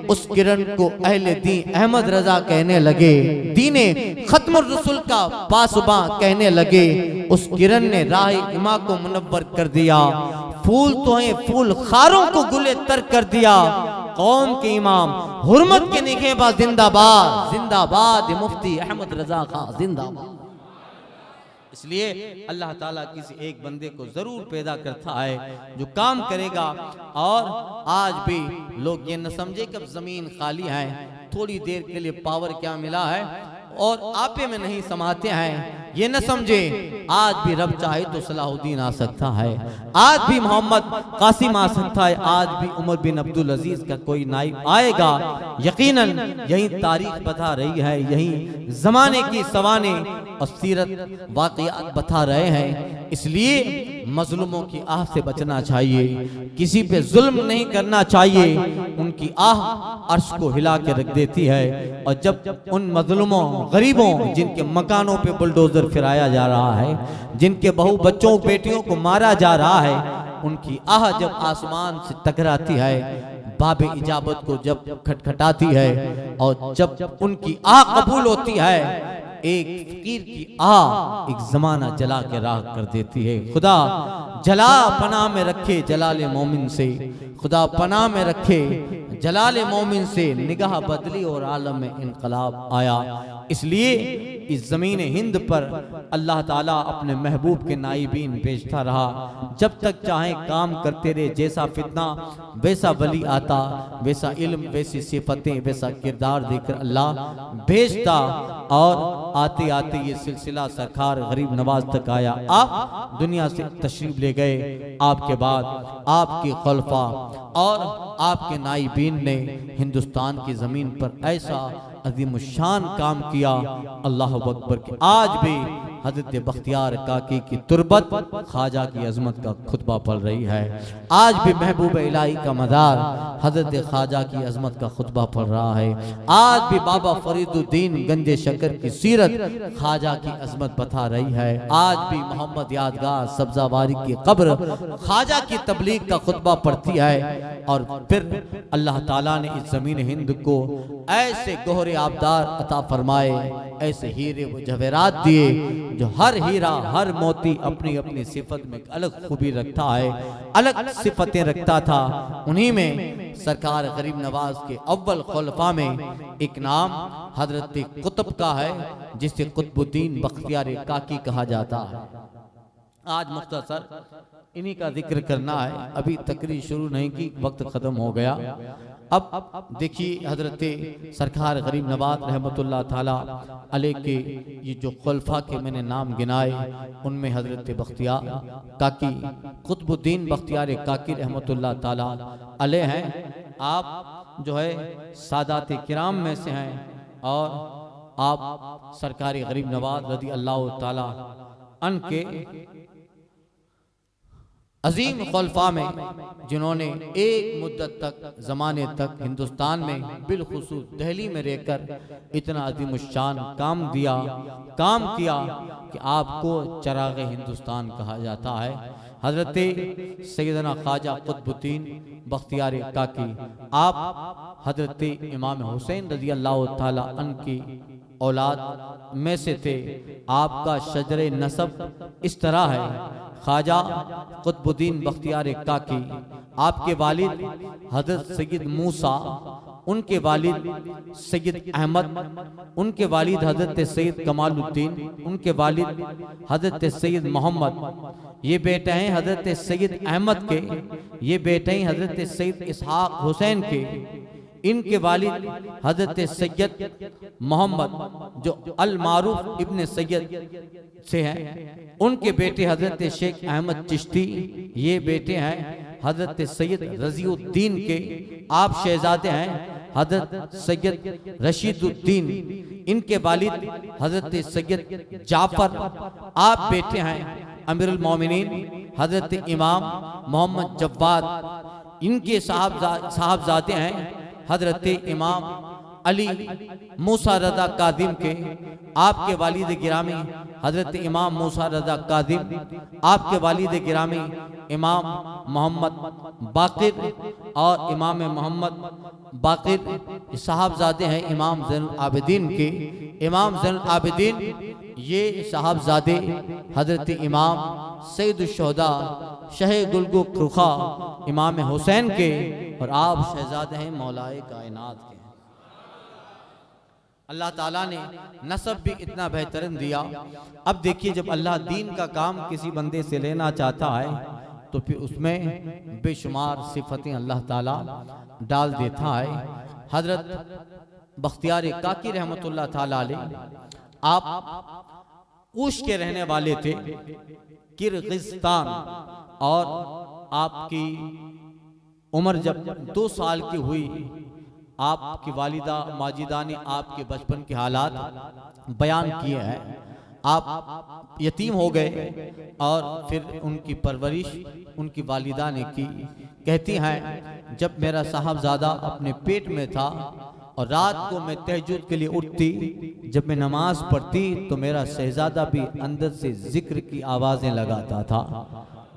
उस किरण को अहले दीन अहमद रजा कहने लगे, दीने खत्म रसूल का पासबा कहने लगे। उस किरण ने राह इमा को मुनव्वर कर दिया, फूल तो हैं फूल खारों को गुले तर कर दिया, कौम के इमाम हुर्मत के निखेबा जिंदाबाद, जिंदाबाद मुफ्ती अहमद रजा खां जिंदाबाद। इसलिए अल्लाह ताला किसी एक बंदे को जरूर पैदा करता है जो काम करेगा। और आज भी लोग ये न समझे कि अब जमीन खाली है, थोड़ी देर के लिए पावर क्या मिला है और आपे में नहीं समाते हैं, ये न समझे आज भी रब चाहे तो सलाहुद्दीन आ सकता है, आज भी मोहम्मद कासिम आ सकता है, आज भी उमर बिन अब्दुल अजीज का कोई नाइब आएगा। यकीनन यही तारीख बता रही है, यही जमाने की सवाने और सीरत वाक़ियात बता रहे हैं। इसलिए मजलूमों की आह से बचना चाहिए, किसी पे जुल्म नहीं करना चाहिए। उनकी आह अर्श को हिला के रख देती है। और जब उन मजलूमों गरीबों जिनके मकानों पे बुलडोजर फिराया जा रहा है, जिनके बहू बच्चों बेटियों को मारा जा रहा है, उनकी आह जब आसमान से टकराती है, बाबे इजाबत को जब खटखटाती है और जब उनकी आह कबूल होती है, एक फकीर की आह एक जमाना जला के राख कर देती है। खुदा जला पनाह में रखे जलाले मोमिन से, खुदा पनाह में रखे जलाले मोमिन से। निगाह बदली और आलम में इनकलाब आया। इसलिए इस ज़मीन हिंद पर अल्लाह ताला अपने महबूब के नाइबीन भेजता रहा। जब तक चाहे काम करते रहे, जैसा फितना वैसा वली आता, वैसा इल्म वैसी सिफतें वैसा किरदार देकर अल्लाह भेजता। और आते आते ये सिलसिला सरकार गरीब नवाज तक आया। आप दुनिया से तशरीफ ले गए, आपके बाद आपके खलफा और आपके नाइबीन ने हिंदुस्तान की ज़मीन पर ऐसा अज़ीम शान काम किया, अल्लाह अकबर के। आज भी हज़रत बख्तियार काकी की तुरबत ख्वाजा की अजमत का खुतबा पढ़ रही है। आज भी महबूब इलाही का मज़ार हज़रत ख्वाजा की अजमत का खुतबा पढ़ रहा है। आज भी बाबा फरीदुद्दीन गंजे शकर की सीरत ख्वाजा की अजमत बता रही है। आज भी मोहम्मद यादगार सब्जावारी की कब्र ख्वाजा की तबलीग का खुतबा पढ़ती है। और फिर अल्लाह ताला ने इस ज़मीन हिंद को ऐसे गोहरे आबदार अता फरमाए, ऐसे हीरे व जवेरात दिए जो हर हीरा हर मोती अपनी अपनी सिफत में अलग खूबी रखता है, अलग सिफतें रखता था। उन्हीं में सरकार गरीब नवाज के अव्वल खुलफा में एक नाम हजरत कुतुब का है, जिसे कुतुबुद्दीन बख्तियार काकी कहा जाता है। आज मुख्तसर इन्हीं का जिक्र करना है, अभी तकरीर शुरू नहीं की, वक्त खत्म हो गया। अब देखिए हजरत सरकार गरीब नवाज रहमतुल्लाह ताला अलैह के ये जो खुलफा के मैंने नाम गिनाए, उनमें हजरत बख्तियार काकी कुतुबुद्दीन बख्तियार काकी रहमतुल्लाह ताला अलैह हैं। आप जो है सादात किराम में से हैं और आप सरकार गरीब नवाज रज़ी अल्लाह ताला अन के अजीम खुलफा में, जिन्होंने एक मुद्दत तक ज़माने तक हिंदुस्तान में बिलखुसूस दिल्ली में रहकर इतना अजीम शान काम किया कि आपको चराग़ हिंदुस्तान कहा जाता है। हजरत सैयदना ख्वाजा कुतुबुद्दीन बख्तियार काकी, आप हजरत इमाम हुसैन रज़ी अल्लाह ताला अन्हु की औलाद में से थे। आपका शजरे नसब इस तरह है, ख्वाजा कुतुबुद्दीन बख्तियार काकी, आपके वालिद हजरत सैयद मूसा, उनके वालिद सैयद अहमद, उनके वालिद हजरत सैयद कमालुद्दीन, उनके वालिद हजरत सैयद मोहम्मद, ये बेटे हैं हजरत सैयद अहमद के, ये बेटे हैं हजरत सैयद इसहाक हुसैन के, इनके वालिद हजरत सैयद मोहम्मद जो अल मारूफ इब्ने सैयद से हैं, उनके बेटे हजरत शेख अहमद चिश्ती, ये बेटे हैं हजरत सैयद रजीउद्दीन के, आप शहजादे हैं हजरत सैयद रशीदुद्दीन, इनके वालिद हजरत सैयद जाफर, आप बेटे हैं अमीरुल मोमिनीन हजरत इमाम मोहम्मद जव्वाद, इनके साहबजादे हैं हजरत इमाम अली मूसा रज़ा कादिम के, आपके वालिद गिरामी हजरत इमाम मूसा रज़ा कादिम, आपके वालिद गिरामी इमाम मोहम्मद बाकिर और इमाम मोहम्मद बाकिर साहबजादे हैं इमाम ज़ैनुल आबिदीन के। इमाम ज़ैनुल आबिदीन ये साहबजादे हजरत इमाम सैयदुश शुहदा शह गुलगो रुखा इमाम हुसैन के, और आप शहजादे हैं मौलाए कायनात के। अल्लाह ताला ने नसब भी इतना बेहतरीन दिया। अब देखिए, जब अल्लाह दीन का काम किसी बंदे से लेना चाहता है तो फिर उसमें बेशुमार सिफतें अल्लाह ताला डाल देता है। हजरत बख्तियार काकी रहमतुल्लाह ताला अलैह आप ऊश के रहने वाले थे, किर्गिस्तान, और आपकी उम्र जब 2 साल की हुई, आपकी वालिदा माजिदा ने आपके बचपन के हालात बयान किए हैं। आप यतीम हो गए और फिर उनकी परवरिश उनकी वालिदा ने की। कहती हैं, जब मेरा साहबजादा अपने पेट में था और रात को मैं तहज्जुद के लिए उठती, जब मैं नमाज पढ़ती तो मेरा शहजादा भी अंदर से जिक्र की आवाज़ें लगाता था,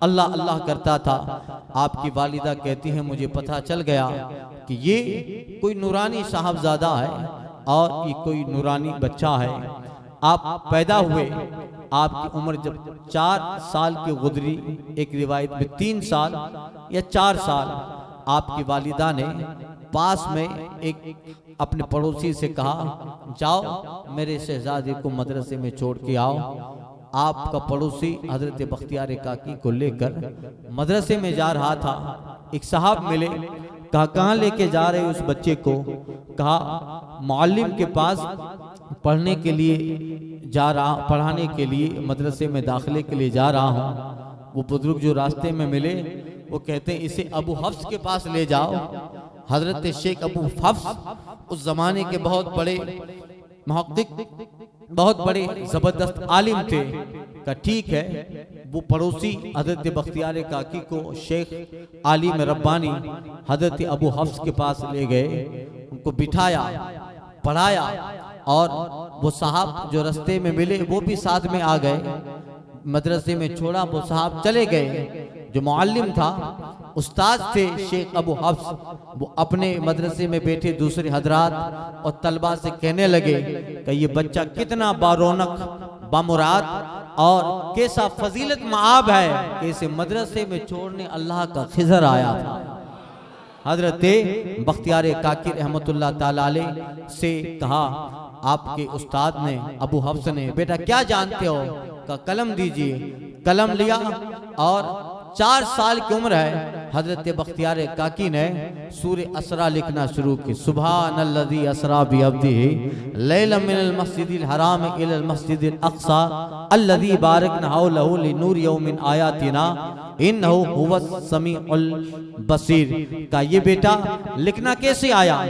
अल्लाह अल्लाह करता था। आपकी वालिदा कहती हैं, मुझे पता चल गया कि ये कोई नूरानी साहबजादा है और ये कोई नूरानी बच्चा है। आप पैदा हुए, आपकी उम्र जब 4 साल की गुजरी, एक रिवायत में 3 साल या 4 साल, आपकी वालिदा ने पास में एक अपने पड़ोसी से कहा, जाओ मेरे शहजादे को मदरसे में छोड़ के आओ। आपका पड़ोसी हजरत बख्तियार काकी को लेकर मदरसे में जा रहा था। एक साहब मिले, कहा कहाँ लेके जा रहे उस बच्चे को? कहा मुअल्लिम के पास पढ़ने के लिए जा रहा, पढ़ाने के लिए मदरसे में दाखिले के लिए जा रहा हूँ। वो बुजुर्ग जो रास्ते में मिले वो कहते हैं, इसे अबू हफ्स के पास ले जाओ। हजरत शेख अबू हफ्स उस जमाने के बहुत बड़े मुहक्किक, बहुत बड़े जबरदस्त आलिम थे। का ठीक है। वो पड़ोसी हजरत बख्तियार काकी को शेख आलिम रब्बानी हजरत अबू हफ्स के पास ले गए, उनको बिठाया, पढ़ाया, और वो साहब जो रास्ते में मिले वो भी साथ में आ गए। मदरसे में छोड़ा, वो साहब चले गए। जो मुअल्लिम था, उस्ताद थे शेख अबू हफ्स, वो अपने मदरसे में बैठे दूसरे हजरात और तलबा से कहने लगे कि ये बच्चा कितना बारौनक, बामुराद और कैसा फजीलत माब है, कैसे मदरसे में छोड़ने अल्लाह का खिजर आया था। हजरत बख्तियार काकी रहमतुल्लाह ताला अलैह से कहा, आपके उस्ताद ने अबू हफ्स ने, बेटा क्या जानते हो? का कलम दीजिए। कलम लिया और 4 साल की उम्र है, हजरत बख्तियार काकी ने सूरे असरा लिखना शुरू की। सुब्हानल्लज़ी असरा बिअब्दिही लैलन मिनल मस्जिदिल हराम इलल मस्जिदिल अक़सा अल्लज़ी बारकना हौलहु लिनूरियहु मिन आयातिना इन्नहु हुवस समीउल बसीर। का ये बेटा लिखना कैसे आया,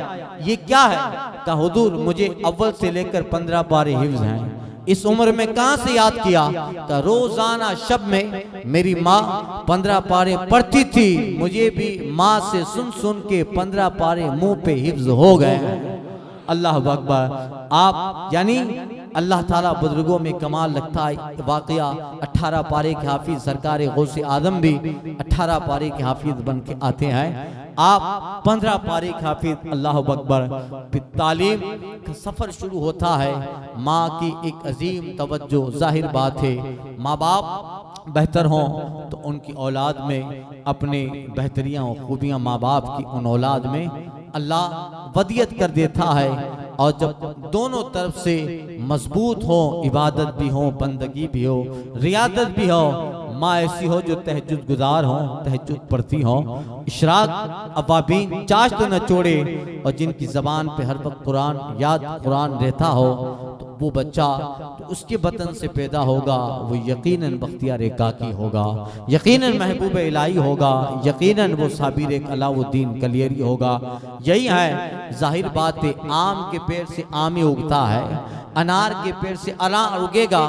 ये क्या है? का हुजूर मुझे अव्वल से लेकर 15 पारे हिफ्ज़ हैं। इस उम्र में कहां से याद किया? का रोजाना शब में मेरी माँ 15 पारे पढ़ती थी, मुझे भी माँ से सुन सुन के 15 पारे मुंह पे हिफ्ज हो गए। अल्लाह अकबर। आप यानी अल्लाह ताला बुजुर्गों में कमाल लगता है। वाकया 18 पारे के हाफिज सरकार गौसे आदम भी 18 पारे के हाफिज बन के आते हैं। आप 15 पारे के हाफिज। अल्लाह अकबर। फिर तालीम का सफर शुरू होता है। माँ की एक अजीम तवज्जो, जाहिर बात है माँ बाप बेहतर हों तो उनकी औलाद में अपने बेहतरियाँ और खूबियाँ माँ बाप की उन औलाद में अल्लाह वदियत कर देता है। और जब दोनों तरफ से मजबूत हो, इबादत भी हो, बंदगी भी हो, रियादत भी हो, माँ ऐसी हो जो तहज्जुद गुजार हो, तहज्जुद पढ़ती हो, इशराक अवाबीन चाश तो न छोड़े, और जिनकी ज़बान पे हर वक्त कुरान याद कुरान रहता हो, तो वो बच्चा तो उसके बतन से पैदा होगा, वो यकीनन बख्तियार काकी होगा, यकीनन महबूब इलाही होगा, यकीनन वो साबिर अलाउद्दीन कलियरी होगा। यही है जाहिर बात है। आम के पेड़ से आम ही उगता है, अनार के पेड़ से अनार उगेगा।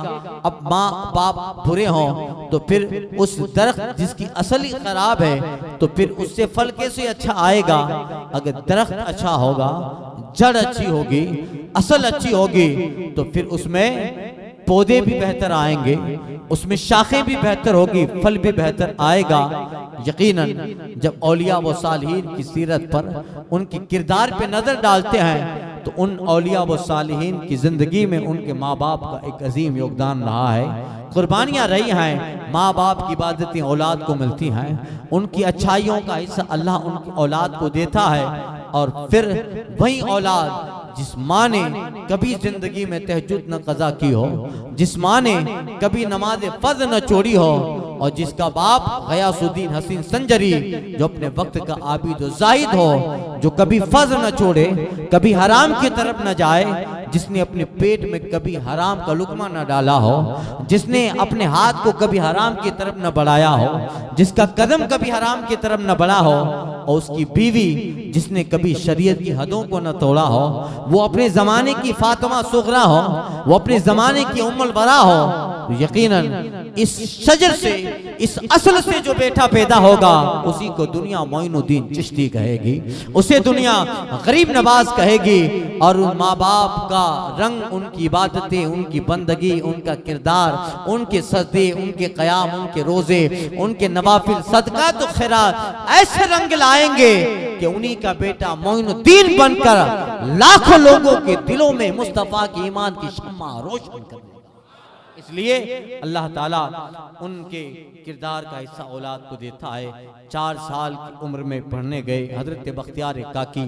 अब माँ बाप बुरे हों तो फिर उस दरख्त जिसकी असल ही खराब है तो फिर उससे फल कैसे अच्छा आएगा? अगर दरख्त अच्छा होगा, जड़ अच्छी होगी, असल अच्छी होगी, तो फिर उसमें पौधे भी बेहतर आएंगे, उसमें शाखें भी बेहतर होगी, फल भी बेहतर आएगा। यकीनन जब औलिया व सालिहीन की सीरत पर, उनके किरदार पे नजर डालते हैं तो उन औलिया व सालिहीन की ज़िंदगी में उनके माँ बाप का एक अजीम योगदान रहा है, कुर्बानियाँ रही हैं। माँ बाप की इबादतें औलाद को मिलती हैं, उनकी अच्छाइयों का हिस्सा अल्लाह उनकी औलाद को देता है। और फिर वही औलाद जिस माँ ने कभी जिंदगी में तहज्जुद न कज़ा की हो, जिस माँ ने कभी नमाज फ़र्ज़ न छोड़ी हो, और जिसका बाप गयासुद्दीन हसीन संजरी जो अपने वक्त का आबिद व ज़ाहिद हो, जो कभी फ़र्ज़ न छोड़े, कभी हराम की तरफ न जाए, जिसने अपने पेट में कभी हराम का लुकमा न डाला हो, जिसने अपने हाथ को कभी हराम की तरफ न बढ़ाया हो, जिसका कदम कभी हराम की तरफ न बढ़ा हो, और उसकी बीवी जिसने कभी शरीयत की हदों को न तोड़ा हो, वो अपने ज़माने की फातिमा सुगरा हो, वो अपने ज़माने की उम्मुल बरा हो, तो यकीनन इस शजर से, इस असल से जो बेटा पैदा होगा उसी को दुनिया मोइनुद्दीन चिश्ती कहेगी, उसे दुनिया गरीब नवाज कहेगी। और उन माँ बाप का रंग, उनकी इबादतें, उनकी बंदगी, उनका किरदार, उनके सजदे, उनके क़याम, उनके रोज़े, उनके नवाफिल, सदका तो खैरात ऐसे रंग लाएंगे कि उन्हीं का बेटा मोइनुद्दीन बनकर लाखों लोगों के दिलों में मुस्तफ़ा की ईमान की शम्मा रोशन कर। इसलिए अल्लाह ताला उनके किरदार का हिस्सा औलाद को देता है। 4 साल की उम्र में पढ़ने गए हजरत बख्तियार काकी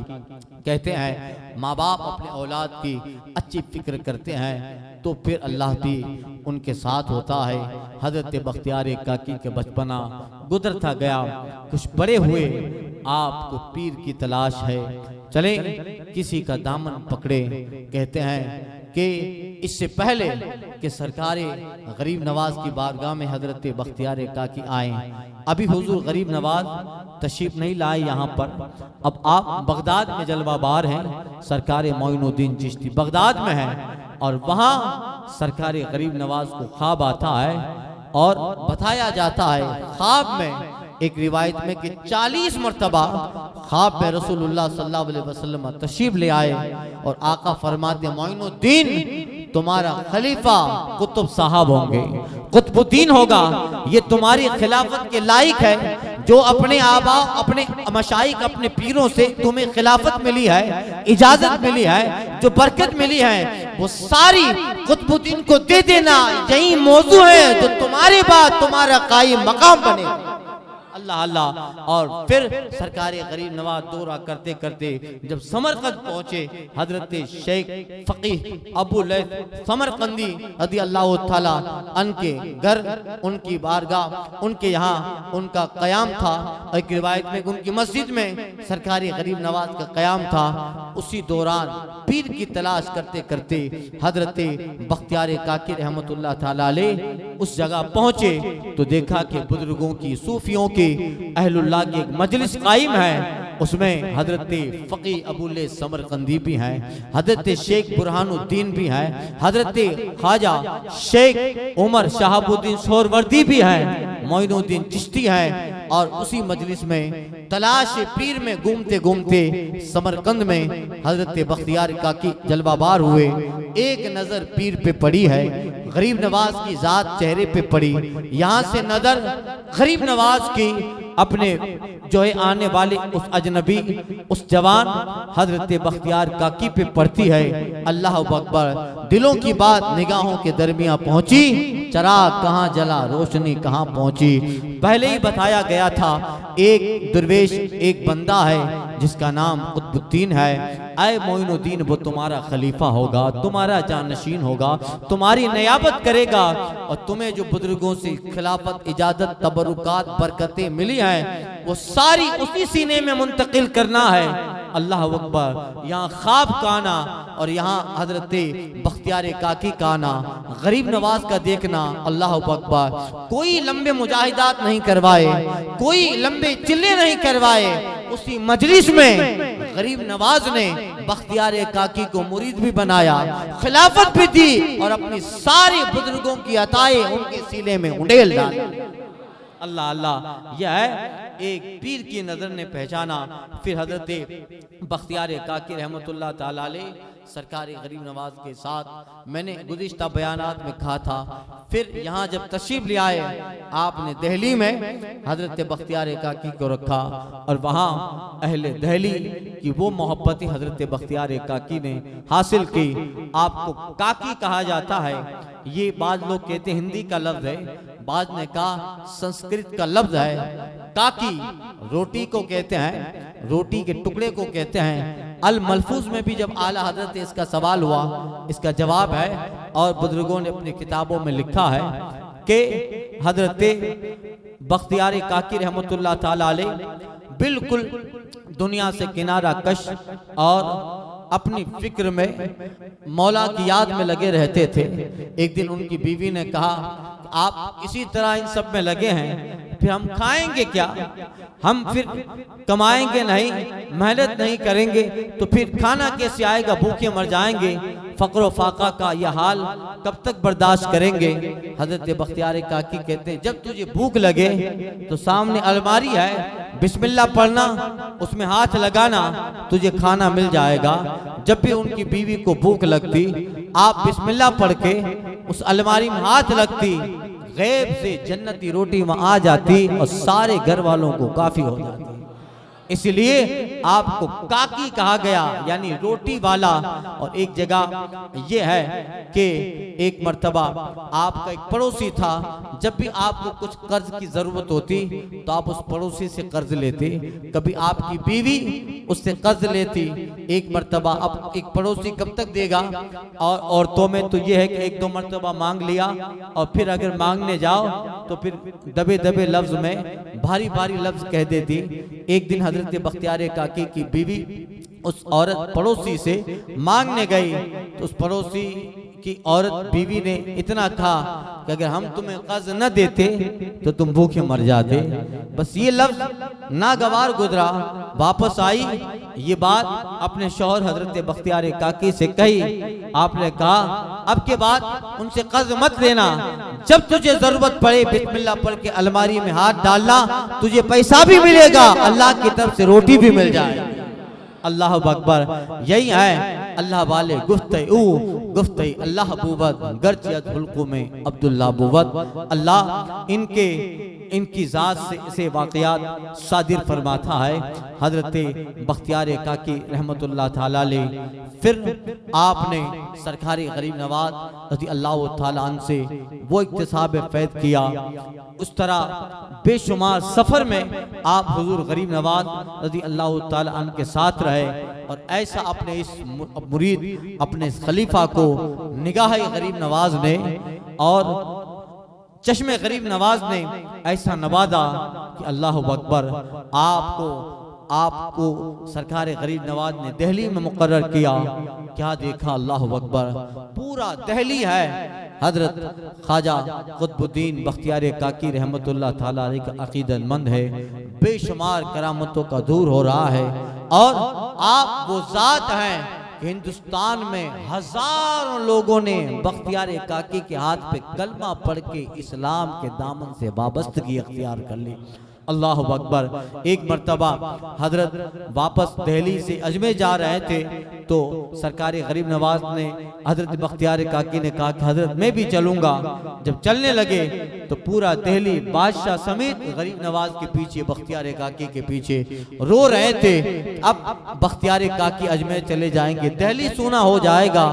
कहते हैं, माँ बाप अपने औलाद की अच्छी फिक्र करते हैं तो फिर अल्लाह भी उनके साथ होता है। हजरत बख्तियार काकी के बचपना गुजरता गया, कुछ बड़े हुए, आपको पीर की तलाश है, चले किसी का दामन पकड़े। कहते हैं कि इससे पहले कि सरकारे गरीब नवाज की बारगाह में हजरत बख्तियार काकी आए, अभी हुजूर गरीब नवाज तशरीफ नहीं लाए यहाँ पर। अब आप बगदाद में जलवाबार हैं, सरकार मोइनुद्दीन चिश्ती बगदाद में हैं, और वहाँ सरकार गरीब नवाज को ख्वाब आता है और बताया जाता है ख्वाब में, एक रिवायत में कि 40 मरतबा ख्वाब में रसूलुल्लाह सल्लल्लाहु अलैहि वसल्लम तशरीफ ले आए और आका फरमाते, मोइनुद्दीन तुम्हारा खलीफा कुतुब साहब होंगे, कुतुबुद्दीन होगा, ये तुम्हारी खिलाफत के लायक है। जो अपने आबा, अपने मशाइख, अपने पीरों से तुम्हें खिलाफत मिली है, इजाजत मिली है, जो बरकत मिली है, वो सारी कुतुबुद्दीन को दे देना। यही मौजू है जो तुम्हारे बाद तुम्हारा कायम मकाम बनेगा। अल्लाह अल्लाह। और फिर सरकार गरीब नवाज दौरा करते करते जब समरकंद पहुंचे, हजरत शेख फकीह अबू लैथ समरकंदी रज़ी अल्लाह ताला अन्हु के घर, उनकी बारगाह, उनके यहाँ उनका क़याम था। एक रिवायत में उनकी मस्जिद में सरकार गरीब नवाज का क़याम था। उसी दौरान पीर की तलाश करते करते हजरत बख्तियार काकी रहमतुल्लाह ताला अलैह उस जगह पहुंचे तो देखा कि बुजुर्गों की, सूफियों की, अहलुल्लाह की एक मजलिस कायम है। उसमें हजरत फकीह अबूले समरकंदी भी हैं, हजरत शेख बुरहानुद्दीन भी हैं, हजरत ख्वाजा शेख उमर शहाबुद्दीन सोहरवर्दी भी हैं, मोइनुद्दीन चिश्ती हैं। और उसी मजलिस में तलाश पीर में घूमते घूमते समरकंद में हजरत बख्तियार काकी जलवाबार हुए। एक नजर पीर पे पड़ी है, गरीब नवाज की जात चेहरे पे पड़ी। यहाँ से नजर गरीब नवाज की अपने जो है आने वाले उस अजनबी, उस जवान हजरत बख्तियार काकी पे पड़ती है। अल्लाह अकबर। दिलों की बात निगाहों के दरमियान पहुंची, चराग कहाँ जला, रोशनी कहाँ पहुंची। पहले ही बताया गया था, एक दुर्वेश, एक बंदा है जिसका नाम कुतुबुद्दीन है। ऐ मोइनुद्दीन, वो तुम्हारा खलीफा होगा, तुम्हारा जानशीन होगा, तुम्हारी नियाबत करेगा, और तुम्हें जो बुजुर्गों से खिलाफत, इजाजत, तबरुकात, बरकतें मिली हैं वो सारी उसी सीने में मुंतकिल करना है। अल्लाह अकबर। यहाँ ख्वाब का आना और यहाँ हजरत बख्तियार काकी का आना, गरीब नवाज का देखना, अल्लाह अकबर। कोई लंबे मुजाहिदात नहीं करवाए, कोई लंबे चिल्ले नहीं करवाए। उसी मजलिस में गरीब नवाज ने बख्तियार काकी को मुरीद भी बनाया, खिलाफत भी दी, और अपनी सारी बुजुर्गों की अताएं उनके सीने में उंडेल डाली। अल्लाह अल्लाह। यह है एक पीर की नजर ने पहचाना। फिर हजरत बख्तियार काकी रहमतुल्लाह ताला अलैह सरकारी गरीब नवाज के साथ मैंने गुज़िश्ता बयानात में कहा था। फिर यहाँ जब तशरीफ ले आए आपने दिल्ली में हजरत बख्तियार काकी को रखा और वहाँ अहले दिल्ली की वो मोहब्बत हजरत बख्तियार काकी ने हासिल की। आपको काकी कहा जाता है, ये बाज लोग कहते हिंदी का लफ्ज है, बाज ने कहा संस्कृत का लफ्ज है। काकी रोटी को कहते हैं, रोटी के टुकड़े को कहते हैं। अल मलफूज में भी जब आला हजरत इसका सवाल हुआ, इसका जवाब है और बुजुर्गों ने अपनी किताबों में लिखा है कि हजरत बख्तियार काकी रहमतुल्लाह ताला अलैह बिल्कुल दुनिया से किनारा कश और अपनी फिक्र में मौला की याद में लगे रहते थे। एक दिन उनकी बीवी ने कहा, आप इसी तरह इन सब में लगे हैं, फिर हम खाएंगे क्या? हम फिर कमाएंगे नहीं, मेहनत नहीं करेंगे तो फिर खाना कैसे आएगा? भूखे मर जाएंगे। फक्र फाका का यह हाल कब तक बर्दाश्त करेंगे? हजरत बख्तियार काकी कहते हैं, जब तुझे भूख लगे तो सामने अलमारी है, बिस्मिल्लाह पढ़ना, उसमें हाथ लगाना, तुझे खाना मिल जाएगा। जब भी उनकी बीवी को भूख लगती, आप बिस्मिल्लाह पढ़ के उस अलमारी में हाथ लगती, गैब से जन्नती रोटी वहां आ जाती और सारे घर वालों को काफी हो जाती। इसलिए आपको काकी कहा गया, यानी रोटी वाला। और एक जगह यह है कि एक मर्तबा आपका एक पड़ोसी था, जब भी आपको कुछ कर्ज की जरूरत होती तो आप उस पड़ोसी से कर्ज लेते। कभी आपकी बीवी उससे कर्ज लेती। एक मर्तबा, अब एक पड़ोसी कब तक देगा? और औरतों में तो यह है कि एक दो मर्तबा मांग लिया और फिर अगर मांगने जाओ तो फिर दबे दबे लफ्ज में भारी भारी लफ्ज कह देती। एक दिन हजरत बख्तियार काकी की बीवी उस औरत पड़ोसी से मांगने गई तो उस पड़ोसी की औरत बीवी ने इतना कहा कि अगर हम तुम्हें कर्ज न देते तो तुम भूखे मर जाते। बस ये लफ्ज नागवार गुजरा, वापस आई ये बात अपने शौहर हजरत बख्तियार काकी से कही। आपने कहा, अब के बाद उनसे कर्ज मत लेना, जब तुझे जरूरत पड़े बिस्मिल्लाह पढ़ के अलमारी में हाथ डालना, तुझे पैसा भी मिलेगा, अल्लाह की तरफ से रोटी भी मिल जाए। अल्लाह अकबर। यही है अल्लाह वाले गुफ्ते अल्लाह बुवत गर्जियत हुल्कु में अब्दुल्ला बुवत। अल्लाह इनकी जात से वाक़यात सादिर फरमाता है। हजरत बख्तियार काकी रहमतुल्लाह ताला अलैह, फिर आपने सरकारी गरीब नवाज रज़ी अल्लाह ताला अन्हु से वो इक्तिसाब फैद किया। उस तरह बेशुमार सफर में आप हुजूर गरीब नवाज रज़ी अल्लाह ताला अन्हु के साथ रहे और ऐसा अपने इस मुरीद अपने खलीफा को निगाह गरीब नवाज ने और चश्मे गरीब नवाज ने ऐसा नवाजा कि अल्लाह अकबर। आपको सरकार गरीब नवाज ने दिल्ली में मुकर्रर किया। क्या देखा, अल्लाह अकबर, पूरा दिल्ली है हजरत ख्वाजा कुतुबुद्दीन बख्तियार काकी रहमतुल्लाह ताला अलैह का अकीदतमंद है। बेशुमार करामतों का दूर हो रहा है और आप वो जात हैं, हिंदुस्तान में हजारों लोगों ने बख्तियार काकी के हाथ पे कलमा पढ़ के इस्लाम के दामन से वाबस्तगी अख्तियार कर ली। अल्लाह अकबर। एक मर्तबा हजरत वापस दिल्ली से अजमेर जा रहे थे तो सरकार गरीब नवाज ने हजरत बख्तियार काकी ने कहा कि हजरत मैं भी चलूंगा। जब चलने लगे तो पूरा दिल्ली बादशाह समेत गरीब नवाज के पीछे, बख्तियार काकी के पीछे रो रहे थे। अब बख्तियार काकी अजमेर चले जाएंगे, दिल्ली सूना हो जाएगा,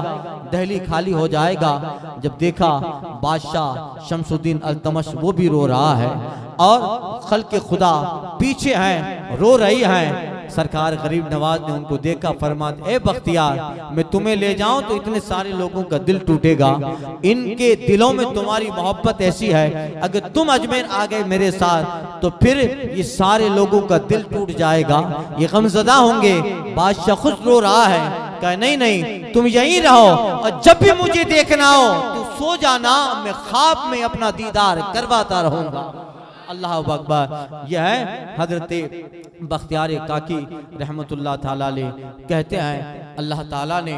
दिल्ली खाली हो जाएगा। जब देखा बादशाह शमसुद्दीन अल्तमश वो भी रो रहा है और खल्क़े खुदा पीछे हैं, रो रही हैं। सरकार गरीब नवाज ने उनको देखा, फरमाया, ए बख्तियार, मैं तुम्हें ले जाऊं तो इतने सारे लोगों का दिल टूटेगा। इनके दिलों में तुम्हारी मोहब्बत ऐसी है, अगर तुम अजमेर आ गए मेरे साथ तो फिर ये सारे लोगों का दिल टूट जाएगा, ये गमज़दा होंगे। बादशाह खुद रो रहा है, कहा नहीं नहीं तुम यहीं रहो और जब भी मुझे देखना हो तो सो जाना, मैं ख्वाब में अपना दीदार करवाता रहूंगा। अल्लाह अकबर। यह है हजरत बख्तियार काकी रहमतुल्लाह ताला अलैह कहते हैं, अल्लाह ताला ने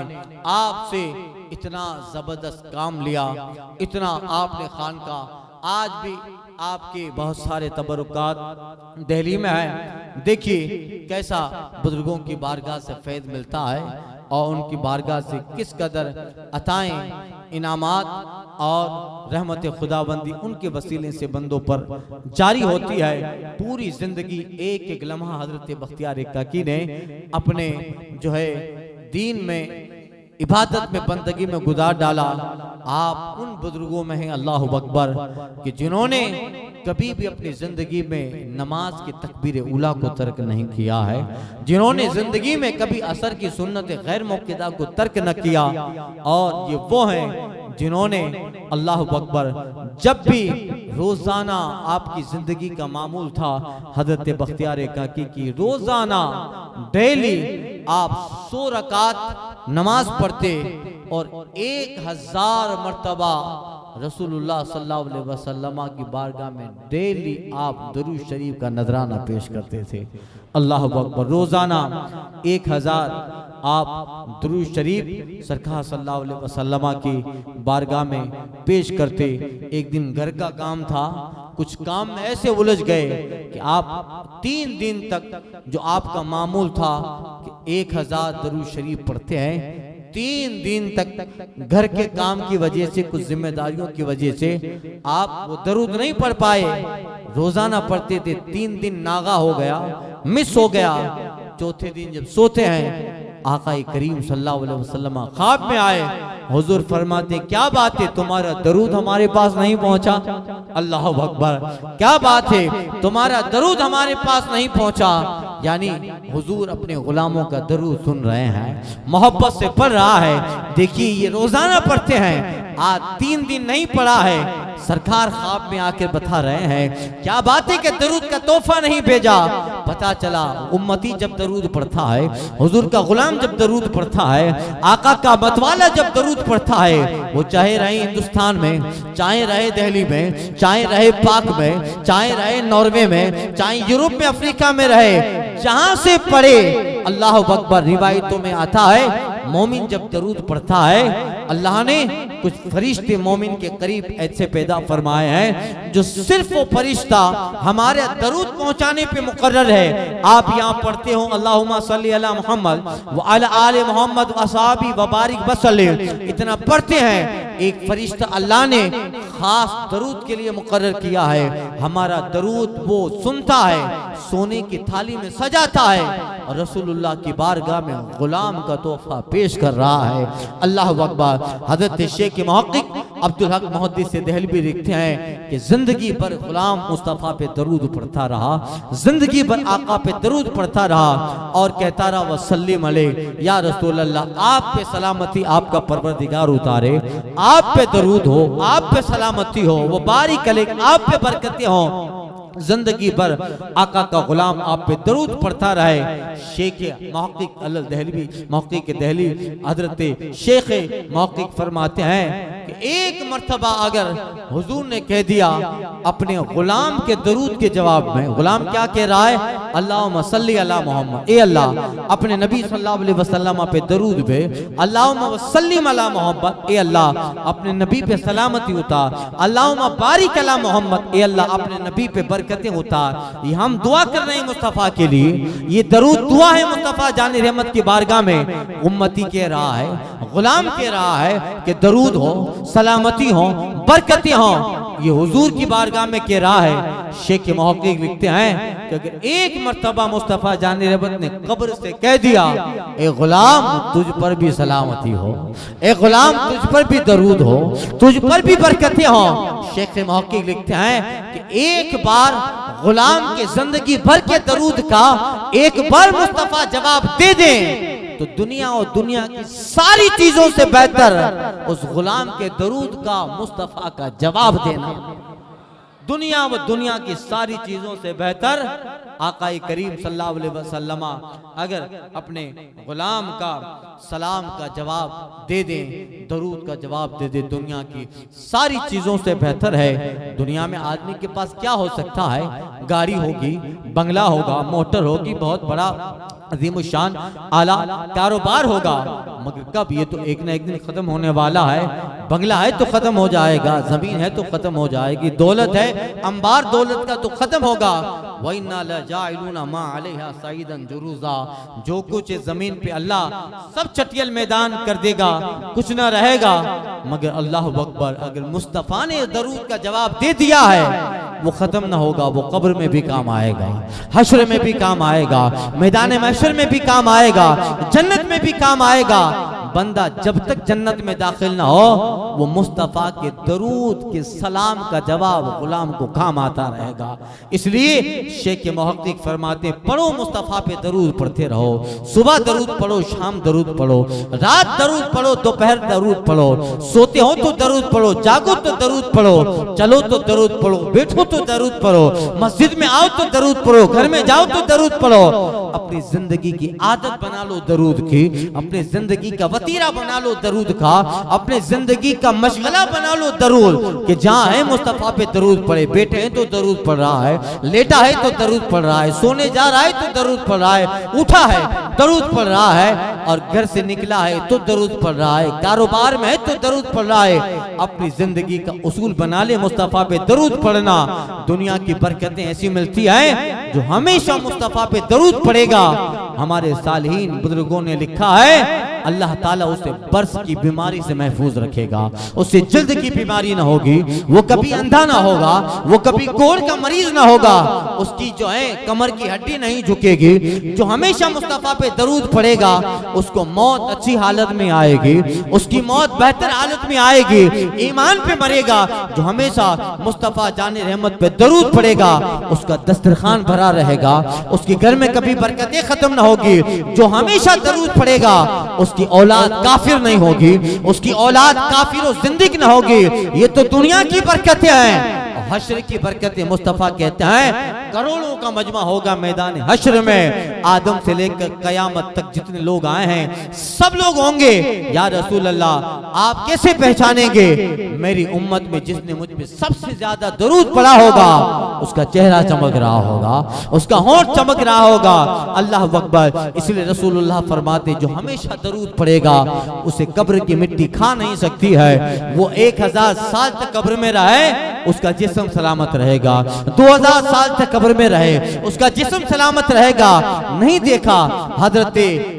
आपसे इतना जबरदस्त काम लिया, इतना आपने खान का, आज भी आपके बहुत सारे तबरुकात दिल्ली में है। देखिए कैसा बुजुर्गों की बारगाह से फैज़ मिलता है। और उनकी बारगाह से किस कदर अताएं, इनामात और रहमत खुदाबंदी उनके वसीले से बंदों पर जारी होती है। पूरी जिंदगी एक एक लम्हा हजरत बख्तियार काकी ने अपने जो है दीन में, इबादत में, बंदगी में गुजार डाला। आप उन बुजुर्गों में हैं, अल्लाह अकबर, कि जिन्होंने कभी भी अपनी जिंदगी में नमाज की तकबीर उला को तर्क नहीं किया है, जिन्होंने जिंदगी में कभी असर की सुन्नत गैर मौक़िदा को तर्क न किया। और ये वो हैं जिन्होंने अल्लाह अकबर जब भी रोजाना आपकी जिंदगी का मामूल था हजरत बख्तियार काकी की रोजाना डेली आप 100 रकात नमाज पढ़ते और 1000 मर्तबा रसूलुल्लाह सल्लल्लाहु अलैहि वसल्लम की बारगाह में डेली आप दुरूद शरीफ का नजराना पेश करते थे। अल्लाह अकबर, रोजाना 1000 आप दुरूद शरीफ सरकार सल्लल्लाहु अलैहि वसल्लम की बारगाह में पेश करते। एक दिन घर का काम था, कुछ काम में ऐसे उलझ गए कि आप 3 दिन तक जो आपका मामूल था कि 1000 दुरूद शरीफ पढ़ते हैं, 3 दिन तक घर के काम की वजह से, कुछ जिम्मेदारियों की वजह से आप वो दरूद नहीं पढ़ पाए। रोजाना पढ़ते थे, 3 दिन नागा हो गया, मिस हो गया। चौथे दिन जब सोते हैं, आका करीम सल्लल्लाहु अलैहि वसल्लम ख्वाब में आए। हुजूर फरमाते, क्या बात है, तुम्हारा दरूद हमारे पास नहीं पहुंचा? अल्लाह अकबर, क्या बात है, तुम्हारा दरूद हमारे पास नहीं पहुंचा? यानी हुजूर अपने गुलामों का दरूद सुन रहे हैं, मोहब्बत से पढ़ रहा है। देखिए, ये रोजाना पढ़ते हैं, आज 3 दिन नहीं पढ़ा है। सरकार ख्वाब में आकर बता रहे हैं, क्या बात है कि दरूद का तोहफा नहीं भेजा? पता चला उम्मती जब दरूद पढ़ता है, हुजूर का गुलाम जब दरूद पढ़ता है, आका का मतवाला जब दरूद पढ़ता है, वो चाहे रहे हिंदुस्तान में, चाहे रहे दिल्ली में, चाहे रहे पाक में, चाहे रहे नॉर्वे में, चाहे यूरोप में, अफ्रीका में रहे, जहां से पढ़े, अल्लाह अकबर, रिवायतों में आता है मोमिन जब दरूद पढ़ता है, अल्लाह ने कुछ फरिश्ते मोमिन के करीब ऐसे पैदा फरमाए हैं जो सिर्फ वो फरिश्ता हमारे दरूद पहुंचाने पे मुकर्रर है। आप यहाँ पढ़ते हो अल्लाहुम्मा सल्ली अला मुहम्मद व अला आले मुहम्मद व असहाबी व बारिक वसल्लिम, इतना पढ़ते हैं। एक फरिश्ता अल्लाह ने खास दरूद के लिए मुकर्रर किया है। हमारा दरूद वो सुनता है, सोने की थाली में सजाता है और रसूलुल्लाह की बारगाह में गुलाम का तोहफा पेश कर रहा है। अल्लाह अकबर। हजरत शेख मुहक्किक अब्दुल हक मुहद्दिस से दहलवी लिखते हैं कि जिंदगी भर गुलाम मुस्तफ़ा पे दरूद पढ़ता रहा, जिंदगी भर आका पे दरूद पढ़ता रहा और कहता रहा वसल्लिम अलैहि, या रसूल अल्लाह, आप पे सलामती आपका परवरदिगार उतारे, आप पे दरूद हो, आप पे सलामती हो, वो बारिक अलैक, आप पे बरकतें हो, जिंदगी भर आका का गुलाम आप पे दरूद पढ़ता रहे। शेख मुहक्किक अल दहलवी, मुहक्किक दहली हजरत शेख मुहक्किक फरमाते हैं कि एक मर्तबा अगर हुजूर ने कह दिया अपने गुलाम के दरूद के जवाब में, गुलाम क्या कह रहा है, अल्लाहुम्मा सल्ली अला मुहम्मद, ए अल्लाह अपने नबी सल्लल्लाहु अलैहि वसल्लम पे दरूद भेज, अल्लाहुम्मा वसल्लिम अला मुहम्मद, ए अल्लाह अपने नबी पे सलामती उतार, अल्लाहुम्मा बारिक अला मुहम्मद, ए अल्लाह अपने नबी पे बरकतें उतार। ये हम दुआ कर रहे हैं मुस्तफ़ा के लिए, ये दरूद दुआ है मुस्तफ़ा जान रहमत की बारगाह में। उम्मती कह रहा है, गुलाम कह रहा है कि दरूद हो, सलामती हो, बरकतें हो, ये हुजूर की बारगाह में कह रहा है। शेख मुहक्किक लिखते हैं कि अगर एक मर्तबा मुस्तफ़ा जान रहमत ने कब्र से कह दिया, ए गुलाम तुझ पर भी सलामती हो, ए गुलाम तुझ पर भी दरूद हो, तुझ पर भी बरकतें हो। शेख मुहक्किक लिखते हैं कि एक बार गुलाम के जिंदगी भर के दरूद का एक बार मुस्तफ़ा जवाब दे दें तो दुनिया और दुनिया की सारी चीजों से बेहतर उस गुलाम के दरूद का मुस्तफ़ा का जवाब देना। दुनिया व दुनिया की सारी चीजों से बेहतर आकाए करीम सल्लल्लाहु अलैहि वसल्लम अगर अपने गुलाम का सलाम का जवाब दे दे, दरूद का जवाब दे दे, दुनिया की सारी चीजों से बेहतर है। दुनिया में आदमी के पास क्या हो सकता है, गाड़ी होगी, बंगला होगा, मोटर होगी, बहुत बड़ा अजीम शान आला कारोबार होगा, मगर कब? ये तो एक ना एक दिन खत्म होने वाला है। बंगला है तो खत्म हो जाएगा, जमीन है तो खत्म हो जाएगी, दौलत है, अंबार दौलत का तो खत्म होगा। वइन्ना लजाइलूना मा अलैहा सईदन जुरूजा, जो कुछ है जमीन पे अल्लाह सब चटियल मैदान कर देगा, कुछ ना रहेगा। मगर अल्लाह अकबर, अगर मुस्तफ़ा ने दरूद का जवाब दे दिया है वो खत्म ना होगा, वो कब्र में भी काम आएगा, हश्र में भी काम आएगा, मैदान महशर में भी काम आएगा, जन्नत में भी काम आएगा। बंदा जब तक जन्नत में दाखिल ना हो वो मुस्तफ़ा के दरूद के सलाम का जवाब गुलाम को काम आता रहेगा। इसलिए शेख मुहक्किक फरमाते पढ़ो मुस्तफ़ा पे दरूद पढ़ते रहो, सुबह दरूद पढ़ो, शाम दरूद पढ़ो, रात दरूद पढ़ो, दोपहर दरूद पढ़ो, सोते हो तो दरूद पढ़ो, जागो तो दरूद पढ़ो, चलो तो दरूद पढ़ो, बैठो तो दरूद पढ़ो, मस्जिद में आओ तो दरूद पढ़ो, घर में जाओ तो दरूद पढ़ो। अपनी जिंदगी की आदत बना लो दरूद की, अपनी जिंदगी का वतीरा बना लो दरूद का, अपने जिंदगी का मशगला बना लो दरूद कि जहाँ है मुस्तफ़ा पे दरूद पढ़े। बैठे हैं तो दरूद पढ़ रहा है, लेटा है तो दरूद पढ़ रहा है, सोने जा रहा है तो दरूद पढ़ रहा है, उठा है दरूद पढ़ रहा है, और घर से निकला है तो दरूद पढ़ रहा है, कारोबार में है तो दरूद पढ़ रहा है। अपनी जिंदगी का उसूल बना ले मुस्तफ़ा पे दरूद पढ़ना। दुनिया की बरकतें ऐसी मिलती है जो हमेशा मुस्तफ़ा पे दरूद पढ़ेगा। हमारे सालिहीन बुजुर्गों ने लिखा है अल्लाह ताला उसे बर्स की बीमारी से महफूज रखेगा, उससे जल्द की बीमारी ना होगी, वो कभी अंधा ना होगा, वो कभी कोढ़ का मरीज ना होगा, उसकी जो है कमर की हड्डी नहीं झुकेगी। जो हमेशा मुस्तफ़ा पे दरूद पढ़ेगा उसको मौत अच्छी हालत में आएगी, उसकी मौत बेहतर हालत में आएगी, ईमान पे मरेगा। जो हमेशा मुस्तफ़ा जाने रहमत पे दरूद पढ़ेगा उसका दस्तरखान भरा रहेगा, उसके घर में कभी बरकतें खत्म ना होगी। जो हमेशा दरूद पढ़ेगा उसकी औलाद काफिर नहीं होगी, उसकी औलाद काफिर और जिंदगी न होगी। ये तो दुनिया की बरकतें हैं। हश्र की बरकतें मुस्तफ़ा कहते हैं करोड़ों का मजमा होगा मैदान हश्र में। आदम से लेकर कयामत तक जितने लोग आए हैं सब लोग होंगे। या रसूल अल्लाह आप कैसे पहचानेंगे? मेरी उम्मत में जिसने मुझ पे सबसे ज्यादा दरूद पढ़ा होगा उसका चेहरा चमक रहा होगा, उसका होंठ चमक रहा होगा। अल्लाह अकबर। इसलिए रसूलुल्लाह फरमाते जो हमेशा दरूद पढ़ेगा उसे कब्र की मिट्टी खा नहीं सकती है। वो 1000 साल तक कब्र में रहे उसका जिस्म सलामत रहेगा, 2000 साल तक कब्र में रहे उसका जिस्म सलामत रहेगा। नहीं देखा हजरत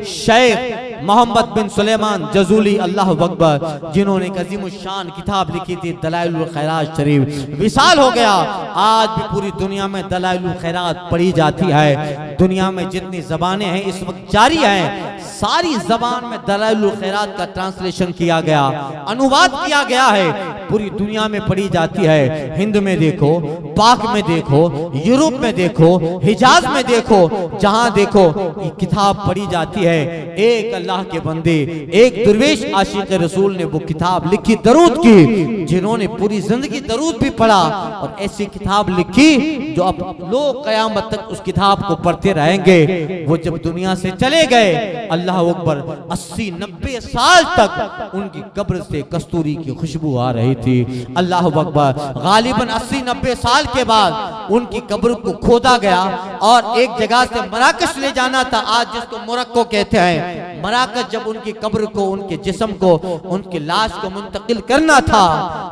शेख मोहम्मद बिन सुलेमान जजूली अल्लाह अकबर जिन्होंने एक अजीम शान किताब लिखी थी दलाइलुल खैरात शरीफ, विशाल हो गया। आज भी पूरी दुनिया में दलाइलुल खैरात पढ़ी जाती है। दुनिया में जितनी जबानें हैं इस वक्त जारी हैं, सारी जबान में दलाइलुल खैरात का ट्रांसलेशन किया गया, अनुवाद किया गया है, पूरी दुनिया में पढ़ी जाती है। हिंद में देखो, पाक में देखो, यूरोप में देखो, हिजाज में देखो, जहां देखो ये किताब पढ़ी जाती है। एक अल्लाह के बंदे, एक दुर्वेश आशिक रसूल ने वो किताब लिखी दरूद की, जिन्होंने पूरी जिंदगी दरूद भी पढ़ा और ऐसी किताब लिखी जो अब लोग कयामत तक उस किताब को पढ़ते रहेंगे। वो जब दुनिया से चले गए अल्लाह अकबर 80-90 साल तक उनकी कब्र से कस्तूरी की खुशबू आ रही थी। अल्लाह अकबर। गालिबन 80-90 साल के बाद उनकी कब्र को खोदा गया और एक जगह से मराकश ले जाना था, आज जिसको मोरक्को कहते हैं। मराकश जब उनकी कब्र को, उनके जिस्म को, उनकी लाश को मुंतकिल करना था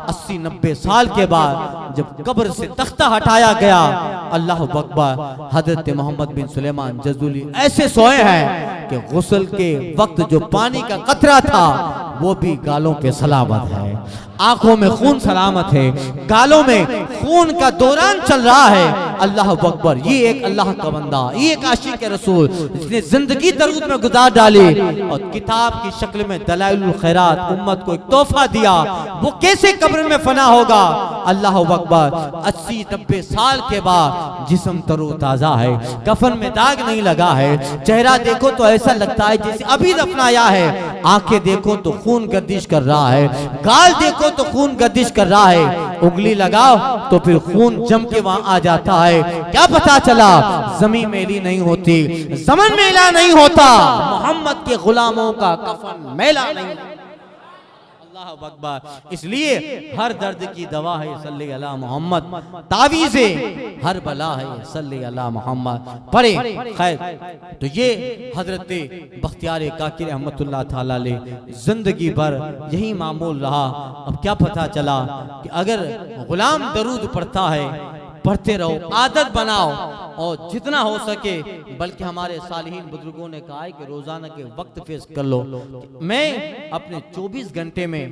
80-90 साल के बाद जब कब्र से तख्ता हटाया गया अल्लाह अकबर हजरत मोहम्मद बिन सुलेमान जजूली ऐसे सोए हैं कि गुस्ल के वक्त जो पानी का कतरा था वो भी गालों पे सलामत है, आंखों में खून सलामत है, गालों में खून का दौरान चल रहा है। अल्लाह अकबर। ये एक अल्लाह का बंदा, ये एक आशिक रसूल जिसने जिंदगी दरूद में गुजार डाली और किताब की शक्ल में दलाइलुल खैरात उम्मत को एक तोहफा दिया। वो कैसे कब्र में फना होगा? अल्लाह अकबर। 80-90 साल के बाद जिस्म तरोताजा है, कफन में दाग नहीं लगा है, चेहरा देखो तो ऐसा लगता है जैसे अभी दफनाया है, आंखें देखो तो खून गर्दिश कर रहा है, गाल देखो तो खून गर्दिश कर रहा है, उंगली लगाओ तो फिर खून जम के वहां आ जाता है। क्या पता चला? जमीन मैली नहीं होती, ज़मन मैला नहीं होता, मोहम्मद के गुलामों का कफन मैला नहीं। अल्लाह अकबर। इसलिए हर दर्द की दवा है सल्ली अला मोहम्मद, तावीज़े हर बला है सल्ली अला मोहम्मद पढ़े। खैर तो ये हजरत बख्तियार काकी रहमतुल्लाह ताला अलैह जिंदगी भर यही मामूल रहा। अब क्या पता चला कि अगर गुलाम दरूद पढ़ता है, पढ़ते रहो, आदत बनाओ और जितना हो सके, बल्कि हमारे सालिहीन बुजुर्गों ने कहा है कि रोजाना के वक्त फेस कर लो। मैं अपने 24 घंटे में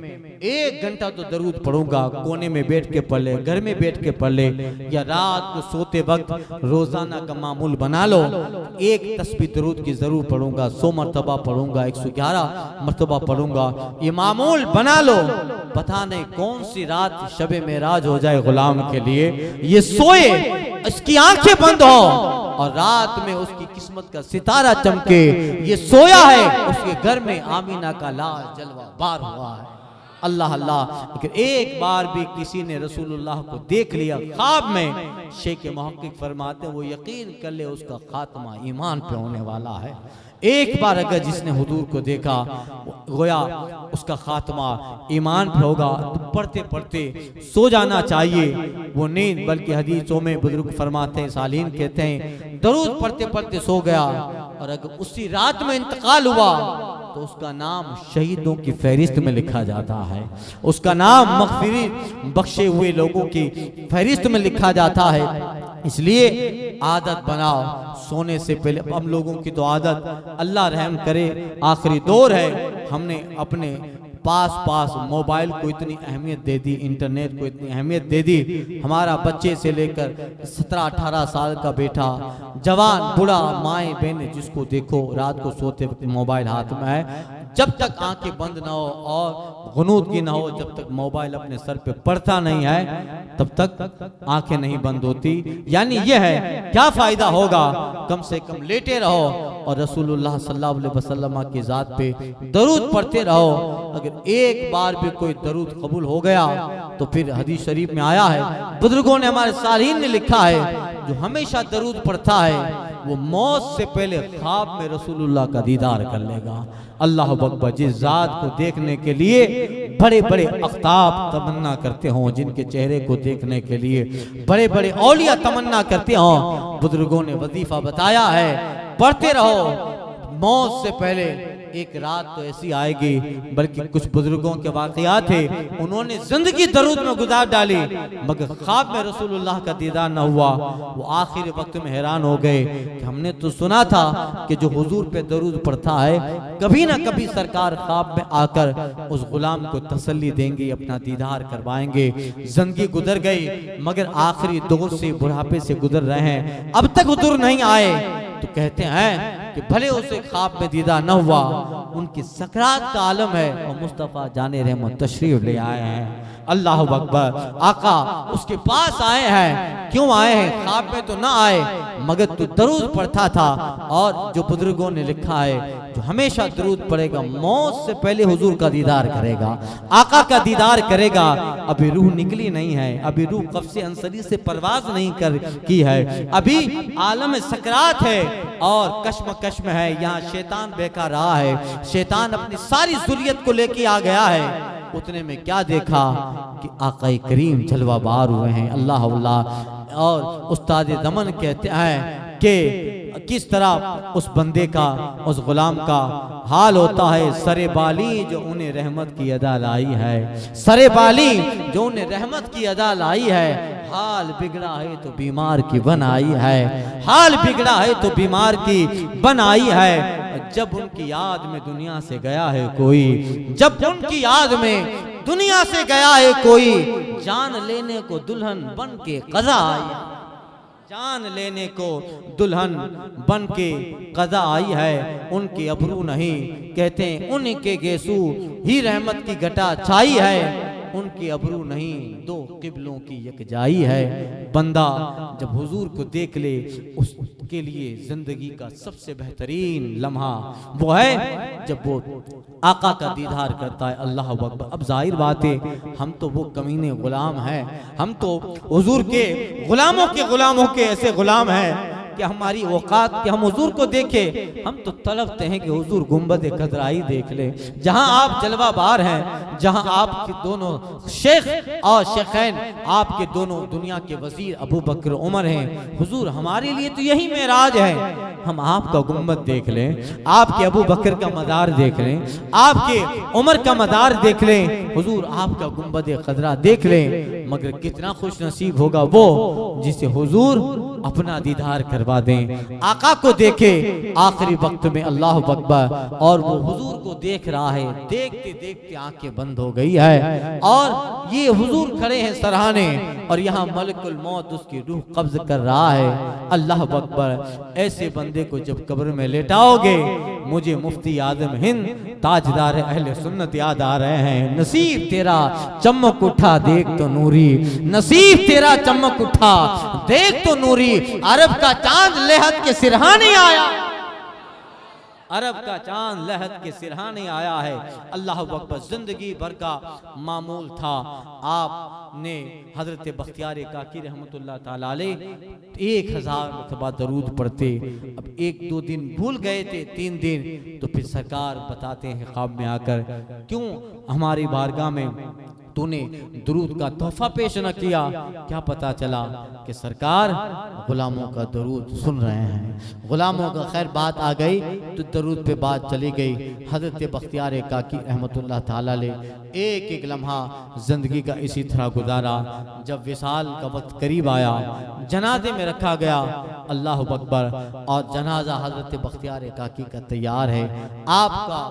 1 घंटा तो दरूद पढ़ूंगा, कोने में बैठ के पढ़ ले, घर में बैठ के पढ़ ले, या रात को सोते वक्त रोजाना का मामूल बना लो। 1 तस्बीह दरूद की जरूर पढ़ूंगा, 100 मरतबा पढ़ूंगा, 111 मरतबा पढ़ूंगा, ये मामूल बना लो। पता नहीं कौन सी रात शबे मेराज हो जाए गुलाम के लिए, ये सोए, इसकी आंखें बंद हो और रात में उसकी किस्मत का सितारा चमके। ये सोया है, उसके घर में आमीना का लाल जलवा बार हुआ है। अल्लाह अल्लाह। लेकिन एक बार भी किसी ने रसूलुल्लाह को देख लिया ख्वाब में, शेख मुहक्किक फरमाते वो यकीन कर ले उसका खात्मा ईमान पे होने वाला है। एक बार अगर जिसने हुजूर को देखा, गोया उसका खात्मा ईमान पे होगा। तो पढ़ते पढ़ते सो जाना चाहिए, वो नींद, बल्कि हदीसों में बुजुर्ग फरमाते हैं, सालीन कहते हैं, दरूद पढ़ते पढ़ते सो गया और अगर उसी रात में इंतकाल हुआ तो उसका नाम शहीदों की फहरिस्त में लिखा जाता है, उसका नाम मग़फ़िरत बख्शे हुए लोगों की फहरिस्त में लिखा जाता है। इसलिए आदत बनाओ सोने से पहले। हम लोगों की तो आदत, अल्लाह रहम करे, आखिरी दौर है, हमने अपने पास मोबाइल को इतनी अहमियत दे दी, इंटरनेट को इतनी अहमियत दे दी। हमारा बच्चे से लेकर 17-18 साल का बेटा, जवान, बूढ़ा, माएँ बहनें, जिसको देखो रात को सोते वक्त मोबाइल हाथ में है। जब तक आंखें बंद ना हो और गुनूद की ना हो, जब तक मोबाइल अपने सर पे पड़ता नहीं है, तब तक आंखें नहीं बंद होती। यानी यह है, क्या फायदा होगा, कम से कम लेटे रहो और रसूलुल्लाह सल्लल्लाहु अलैहि वसल्लम की जात पे दरूद पढ़ते रहो। अगर एक बार भी कोई दरूद कबूल हो गया तो फिर हदीस शरीफ में आया है, बुजुर्गों ने, हमारे सालीन ने लिखा है, जो हमेशा दरूद पढ़ता है वो मौत से पहले ख्वाब में रसूलुल्लाह का दीदार कर लेगा। अल्लाह अकबर। जिस जात को देखने के लिए बड़े बड़े अख्ताब तमन्ना करते हों, जिनके चेहरे को देखने के लिए बड़े बड़े औलिया तमन्ना करते हों, बुजुर्गों ने वजीफा बताया है, पढ़ते रहो। मौत से पहले एक रात तो ऐसी आएगी, बल्कि कुछ बुजुर्गों के वाकयात थे, उन्होंने जिंदगी दरूद में गुजार डाली, मगर ख्वाब में रसूलुल्लाह का दीदार न हुआ। वो आखिरी वक्त में हैरान हो गए कि हमने तो सुना था कि जो हुजूर पे दरूद पढ़ता है, कभी ना कभी सरकार ख्वाब में आकर उस गुलाम को तसल्ली देंगे, अपना दीदार करवाएंगे। जिंदगी गुजर गई, मगर आखिरी दौर से, बुढ़ापे से गुजर रहे हैं, अब तक हुजूर नहीं आए। तो कहते हैं कि भले उसे ख्वाब में दीदार न हुआ, उनकी सकरात का आलम है और मुस्तफ़ा जाने रहमत तशरीफ ले आए हैं। अल्लाह अकबर। आका उसके पास आए हैं, क्यों आए हैं, ख्वाब में तो ना आए, मगर तू दरूद पढ़ता था। और जो बुजुर्गों ने लिखा है, जो हमेशा दरूद पढ़ेगा मौत से पहले हुजूर का दीदार करेगा, आका का दीदार करेगा। अभी रूह निकली नहीं है, अभी रूह कब्ज़े अंसरी से परवाज नहीं की है, अभी आलम सकरात है और कश्म है। यहाँ शैतान बेकार रहा है, शैतान अपनी सारी ज़ुर्रियत को लेके आ गया है। उतने में क्या देखा कि आका करीम जलवा बार हुए हैं। अल्लाह अल्लाह। और उस्ताद ज़मन कहते हैं कि किस तरह उस बंदे का, उस गुलाम का हाल होता है, सरे बाली जो उन्हें रहमत की अदा लाई है, सरे बाली जो उन्हें रहमत की अदा लाई है। हाल बिगड़ा है तो बीमार की बनाई है, हाल बिगड़ा है तो बीमार की बनाई है। जब उनकी याद में दुनिया से गया है कोई, जब उनकी याद में दुनिया से गया है कोई, जान लेने को दुल्हन बन के कज़ा आई, जान लेने को दुल्हन बन के कज़ा आई है। उनके अबरू नहीं, कहते हैं उनके गेसू ही रहमत की घटा छाई है, उनकी अबरू नहीं, दो किबलों की यकजाई है। बंदा जब हुजूर को देख ले, उसके लिए जिंदगी का सबसे बेहतरीन लम्हा वो है जब वो आका का दीदार करता है। अल्लाह अकबर। अब जाहिर बात है, हम तो वो कमीने गुलाम हैं, हम तो हुजूर के गुलामों के ऐसे गुलाम हैं कि हमारी औकात कि हम हुजूर को देखें। हम तो तड़पते हैं कि हुजूर गुंबद खदराई देख ले, जहां आप जलवाबार हैं, जहां आपके दोनों शेख और शेखैन आपके दोनों दुनिया के वजीर अबू बकर उमर हैं। हुजूर हमारे लिए तो यही मेराज है, हम आपका गुंबद देख लें, आपके अबू बकर का मदार देख लें, आपके उमर का मदार देख लें, हुजूर आपका गुंबद खदरा देख लें। मगर कितना खुश नसीब होगा वो जिसे हुजूर अपना दीदार करवा दें, आका को देखे आखिरी वक्त में, अल्लाह अकबर। और वो हुजूर को देख रहा है, देखते देखते आंखें बंद हो गई है और ये हुजूर खड़े हैं सराहने, और यहाँ मलकुल मौत उसकी रूह कब्ज कर रहा है। अल्लाह अकबर। ऐसे बंदे को जब कब्र में लेटाओगे, मुझे मुफ्ती आदम हिंद ताजदार अहले सुन्नत याद आ रहे हैं। नसीब तेरा चमक उठा देख तो नूरी, नसीब तेरा चमक उठा देख तो नूरी, अरब का चांद लहद के सिरहाने आया, अरब का चांद लहद के सिरहाने आया है। अल्लाह अकबर। जिंदगी भर का मामूल था, आपने हजरत बख्तियार काकी रहमतुल्लाह ताला अलैह 1000 मरतबा दरूद पढ़ते। अब 1-2 दिन भूल गए थे, 3 दिन, तो फिर सरकार बताते हैं ख्वाब में आकर, क्यों हमारी बारगाह में तूने दरूद का तोहफा पेश न किया? क्या पता चला कि सरकार गुलामों का दरूद सुन रहे हैं। गुलामों का खैर बात आ गई तो दरूद पे बात चली गई। हजरत बख्तियार काकी रहमतुल्लाह ताला अलैह एक एक लम्हा जिंदगी का इसी तरह गुजारा। जब विसाल का वक्त करीब आया, जनाजे में रखा गया, अल्लाह अकबर, और जनाजा हजरत बख्तियार काकी का तैयार है। आपका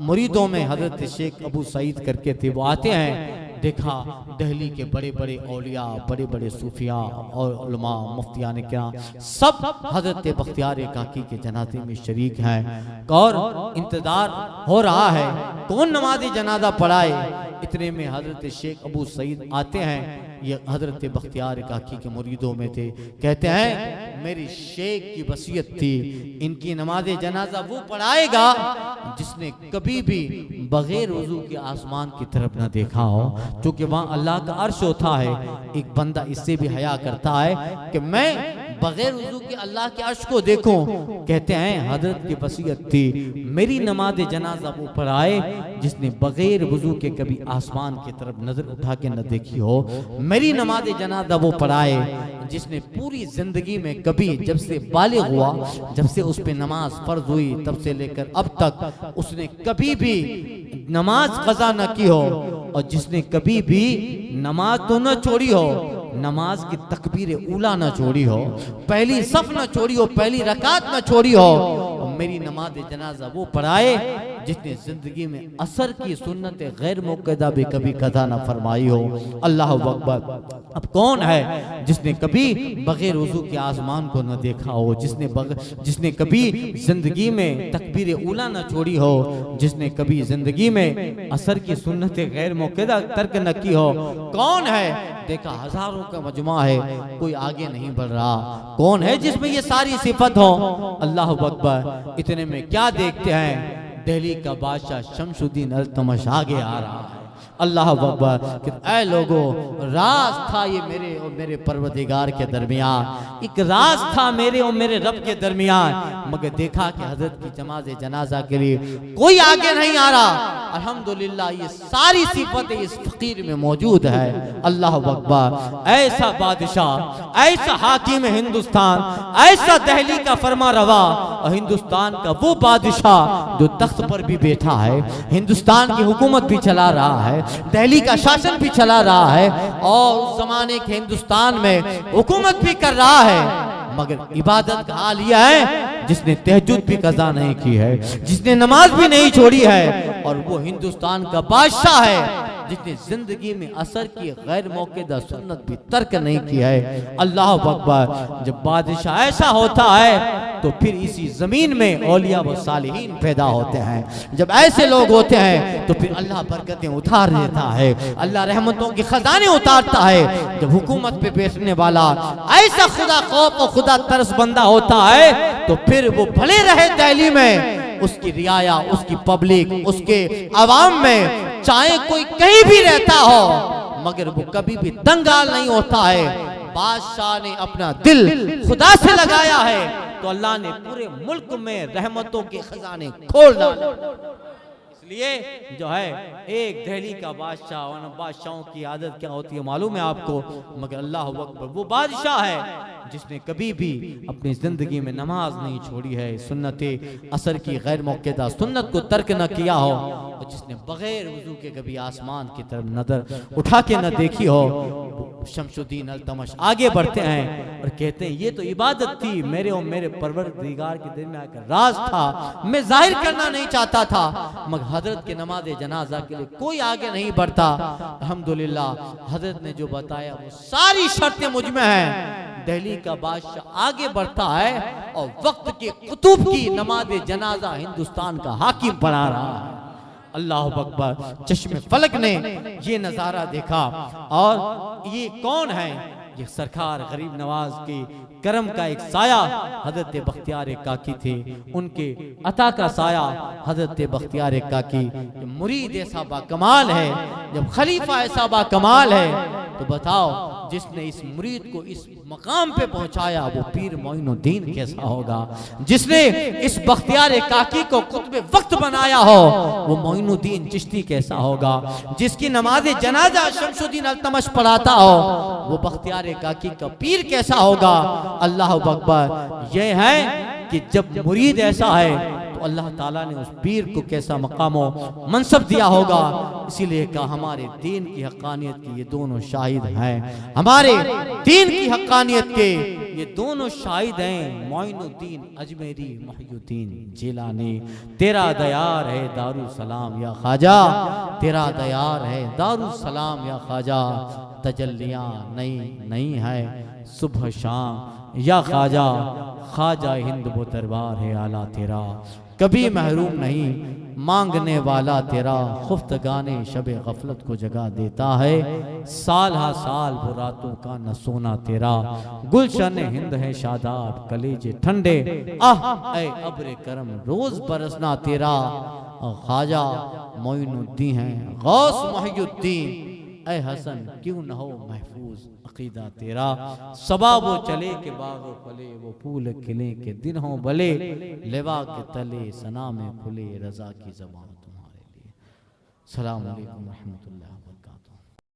मुरीदों में हजरत शेख अबू सईद करके थे, वो आते हैं। देखा दिल्ली के बड़े बड़े औलिया, बड़े बड़े सूफिया और उलमा, मुफ्तियान क्या सब हजरत बख्तियार काकी के जनाजे में शरीक हैं और इंतजार हो रहा है कौन नमाज जनाजा पढ़ाए। इतने में हजरत शेख अबू सईद आते हैं। ये हजरत बख्तियार काकी के मुरीदों में थे। कहते हैं मेरी शेख की वसीयत थी, इनकी नमाज जनाजा वो पढ़ाएगा जिसने कभी भी बगैर वजू के आसमान की तरफ न देखा हो, क्योंकि वहाँ अल्लाह का अर्श होता है। एक बंदा इससे भी हया करता है कि मैं बगैर वजू के अल्लाह के अर्श को देखूं। कहते हैं हजरत की वसीयत थी, मेरी नमाज जनाजा वो पढ़ाए जिसने बगैर वजू के कभी आसमान की तरफ नजर उठा के न देखी हो। मेरी नमाज जनाजा वो पढ़ाए जिसने पूरी जिंदगी में कभी, जब से बालिग हुआ, जब से उस पे नमाज फर्ज हुई, तब से लेकर अब तक उसने कभी भी नमाज कज़ा न की हो, और जिसने कभी भी नमाज तो न छोड़ी हो, नमाज की तकबीर ऊला न छोड़ी हो, पहली सफ न छोड़ी हो, पहली रकात न छोड़ी हो। मेरी नमाज जनाजा वो पढ़ाए जिसने जिंदगी में असर की सुन्नत गैर मुक़द्दा भी कभी कदा न फरमाई हो। अल्लाह अकबर। अब कौन है जिसने कभी बगैर वजू के आसमान को न देखा हो, जिसने कभी जिंदगी में तकबीर ऊला न छोड़ी हो, जिसने कभी जिंदगी में असर की सुन्नत गैर मुक़द्दा तर्क न की हो? कौन है? देखा हजारों का मजमा है, कोई आगे नहीं बढ़ रहा। कौन है जिसमें ये सारी सिफत हो? अल्लाह अकबर। इतने में क्या देखते हैं, दिल्ली का बादशाह शमसुद्दीन अल्तमश आगे आ रहा है। अल्लाह अकबर। कि ऐ लोगों, राज था ये मेरे और मेरे परवरदिगार के दरमियान, एक राज था मेरे और मेरे रब के दरमियान। मगर देखा कि हजरत की नमाज जनाजा के लिए कोई आगे नहीं आ रहा। अल्हम्दुलिल्लाह ये सारी सिफतें इस फकीर में मौजूद है। अल्लाह अकबर। ऐसा बादशाह, ऐसा हाकिम हिंदुस्तान, ऐसा दिल्ली का फरमा रवा, और हिंदुस्तान का वो बादशाह जो तख्त पर भी बैठा है, हिंदुस्तान की हुकूमत भी चला रहा है, दिल्ली का शासन भी चला रहा है, और उस जमाने के हिंदुस्तान में हुकूमत भी कर रहा है। मगर इबादत का हाल यह है जिसने तहज्जुद भी कज़ा नहीं की है, जिसने नमाज भी नहीं छोड़ी है, और वो हिंदुस्तान का बादशाह है जिसने जिंदगी में असर की गैर मौक़िदा सुन्नत भी तर्क नहीं की है। अल्लाह अकबर। जब बादशाह ऐसा होता है तो फिर इसी जमीन में औलिया व सालिहीन पैदा होते हैं। जब ऐसे लोग होते हैं तो फिर अल्लाह बरकतें उतार देता है, अल्लाह रहमतों के खजाने उतारता है। जब हुकूमत पे बैठने वाला ऐसा खुदा खौफ और खुदा तरस बंदा होता है तो फिर वो भले रहे दिल्ली में, उसकी रियाया, उसकी पब्लिक, उसके अवाम में चाहे कोई कहीं भी रहता हो, मगर वो कभी भी दंगाल नहीं होता है। बादशाह ने अपना दिल खुदा से लगाया है तो अल्लाह ने पूरे मुल्क में रहमतों के खजाने खोल डाले। इसलिए जो है एक दिल्ली का बादशाह, और बादशाहों की आदत क्या होती है मालूम है आपको, मगर अल्लाह अकबर वो बादशाह है जिसने कभी भी अपनी जिंदगी में नमाज नहीं छोड़ी है, सुन्नत असर की गैर मौक़ेदा सुन्नत को तर्क न किया हो, और जिसने बगैर वजू के कभी आसमान की तरफ नजर उठा के न देखी हो। शमशुद्दीन अल्तमश आगे बढ़ते हैं और कहते हैं ये तो इबादत थी, मेरे और मेरे परवरदिगार के दिल में आकर राज था, मैं जाहिर करना नहीं चाहता था, मगर हजरत के नमाज जनाजा के लिए कोई आगे नहीं बढ़ता। अल्हम्दुलिल्लाह हजरत ने जो बताया वो सारी शर्तें मुझ में हैं। दिल्ली का बादशाह आगे बढ़ता है और वक्त के कुतुब की नमाज जनाजा हिंदुस्तान का हाकिम बना रहा है। अल्लाह अकबर। चश्मे फलक ने ये नजारा देखा और ये कौन है, ये सरकार गरीब नवाज के करम का एक साया हजरत बख्तियार काकी थे, उनके अता का साया हजरत बख्तियार काकी। मुरीद ऐसा बाकमाल है, जब खलीफा ऐसा बाकमाल है तो बताओ जिसने इस मुरीद को इस मकाम पे पहुंचाया वो पीर मोइनुद्दीन कैसा होगा। जिसने इस बख्तियार काकी को कुतुबे वक्त बनाया हो वो मोइनुद्दीन चिश्ती कैसा होगा। जिसकी नमाज जनाजा शमशुद्दीन अल्तमश पढ़ाता हो वो बख्तियार काकी का पीर कैसा होगा। अल्लाह अकबर। ये है कि जब मुरीद ऐसा है तो अल्लाह ताला ने उस पीर को कैसा मकामो मनसब दिया होगा। इसीलिए कहा हमारे दीन की हक्कानियत की ये दोनों शाहिद हैं, हमारे दीन की हक्कानियत के ये दोनों शाहिद हैं, मोइनुद्दीन अजमेरी मुहियुद्दीन जिलानी। तेरा दयार है दारुल सलाम या ख्वाजा, तेरा दयार है दारुल सलाम या ख्वाजा। तजल्लियां नई नई है सुबह शाम या ख्वाजा, ख्वाजा हिंद वो दरबार है आला तेरा, कभी महरूम नहीं मांगने वाला तेरा। खुफ्तगाने शबे गफलत को जगा देता है, साल हा साल वो रातों का न सोना तेरा। गुलशन हिंद है शादाब कलेजे ठंडे, आह ऐ अब्रे करम रोज बरसना तेरा। ख्वाजा मोइनुद्दीन है गौस मुहियुद्दीन, ऐ हसन क्यों न हो महफूज अकीदा तेरा। सबा वो चले के बागो फले, वो फूल खिले के दिन हो भले, लेवा के तले सना में खुले रजा की ज़बान तुम्हारे लिए। सलाम अलैकुम रहमतुल्लाह।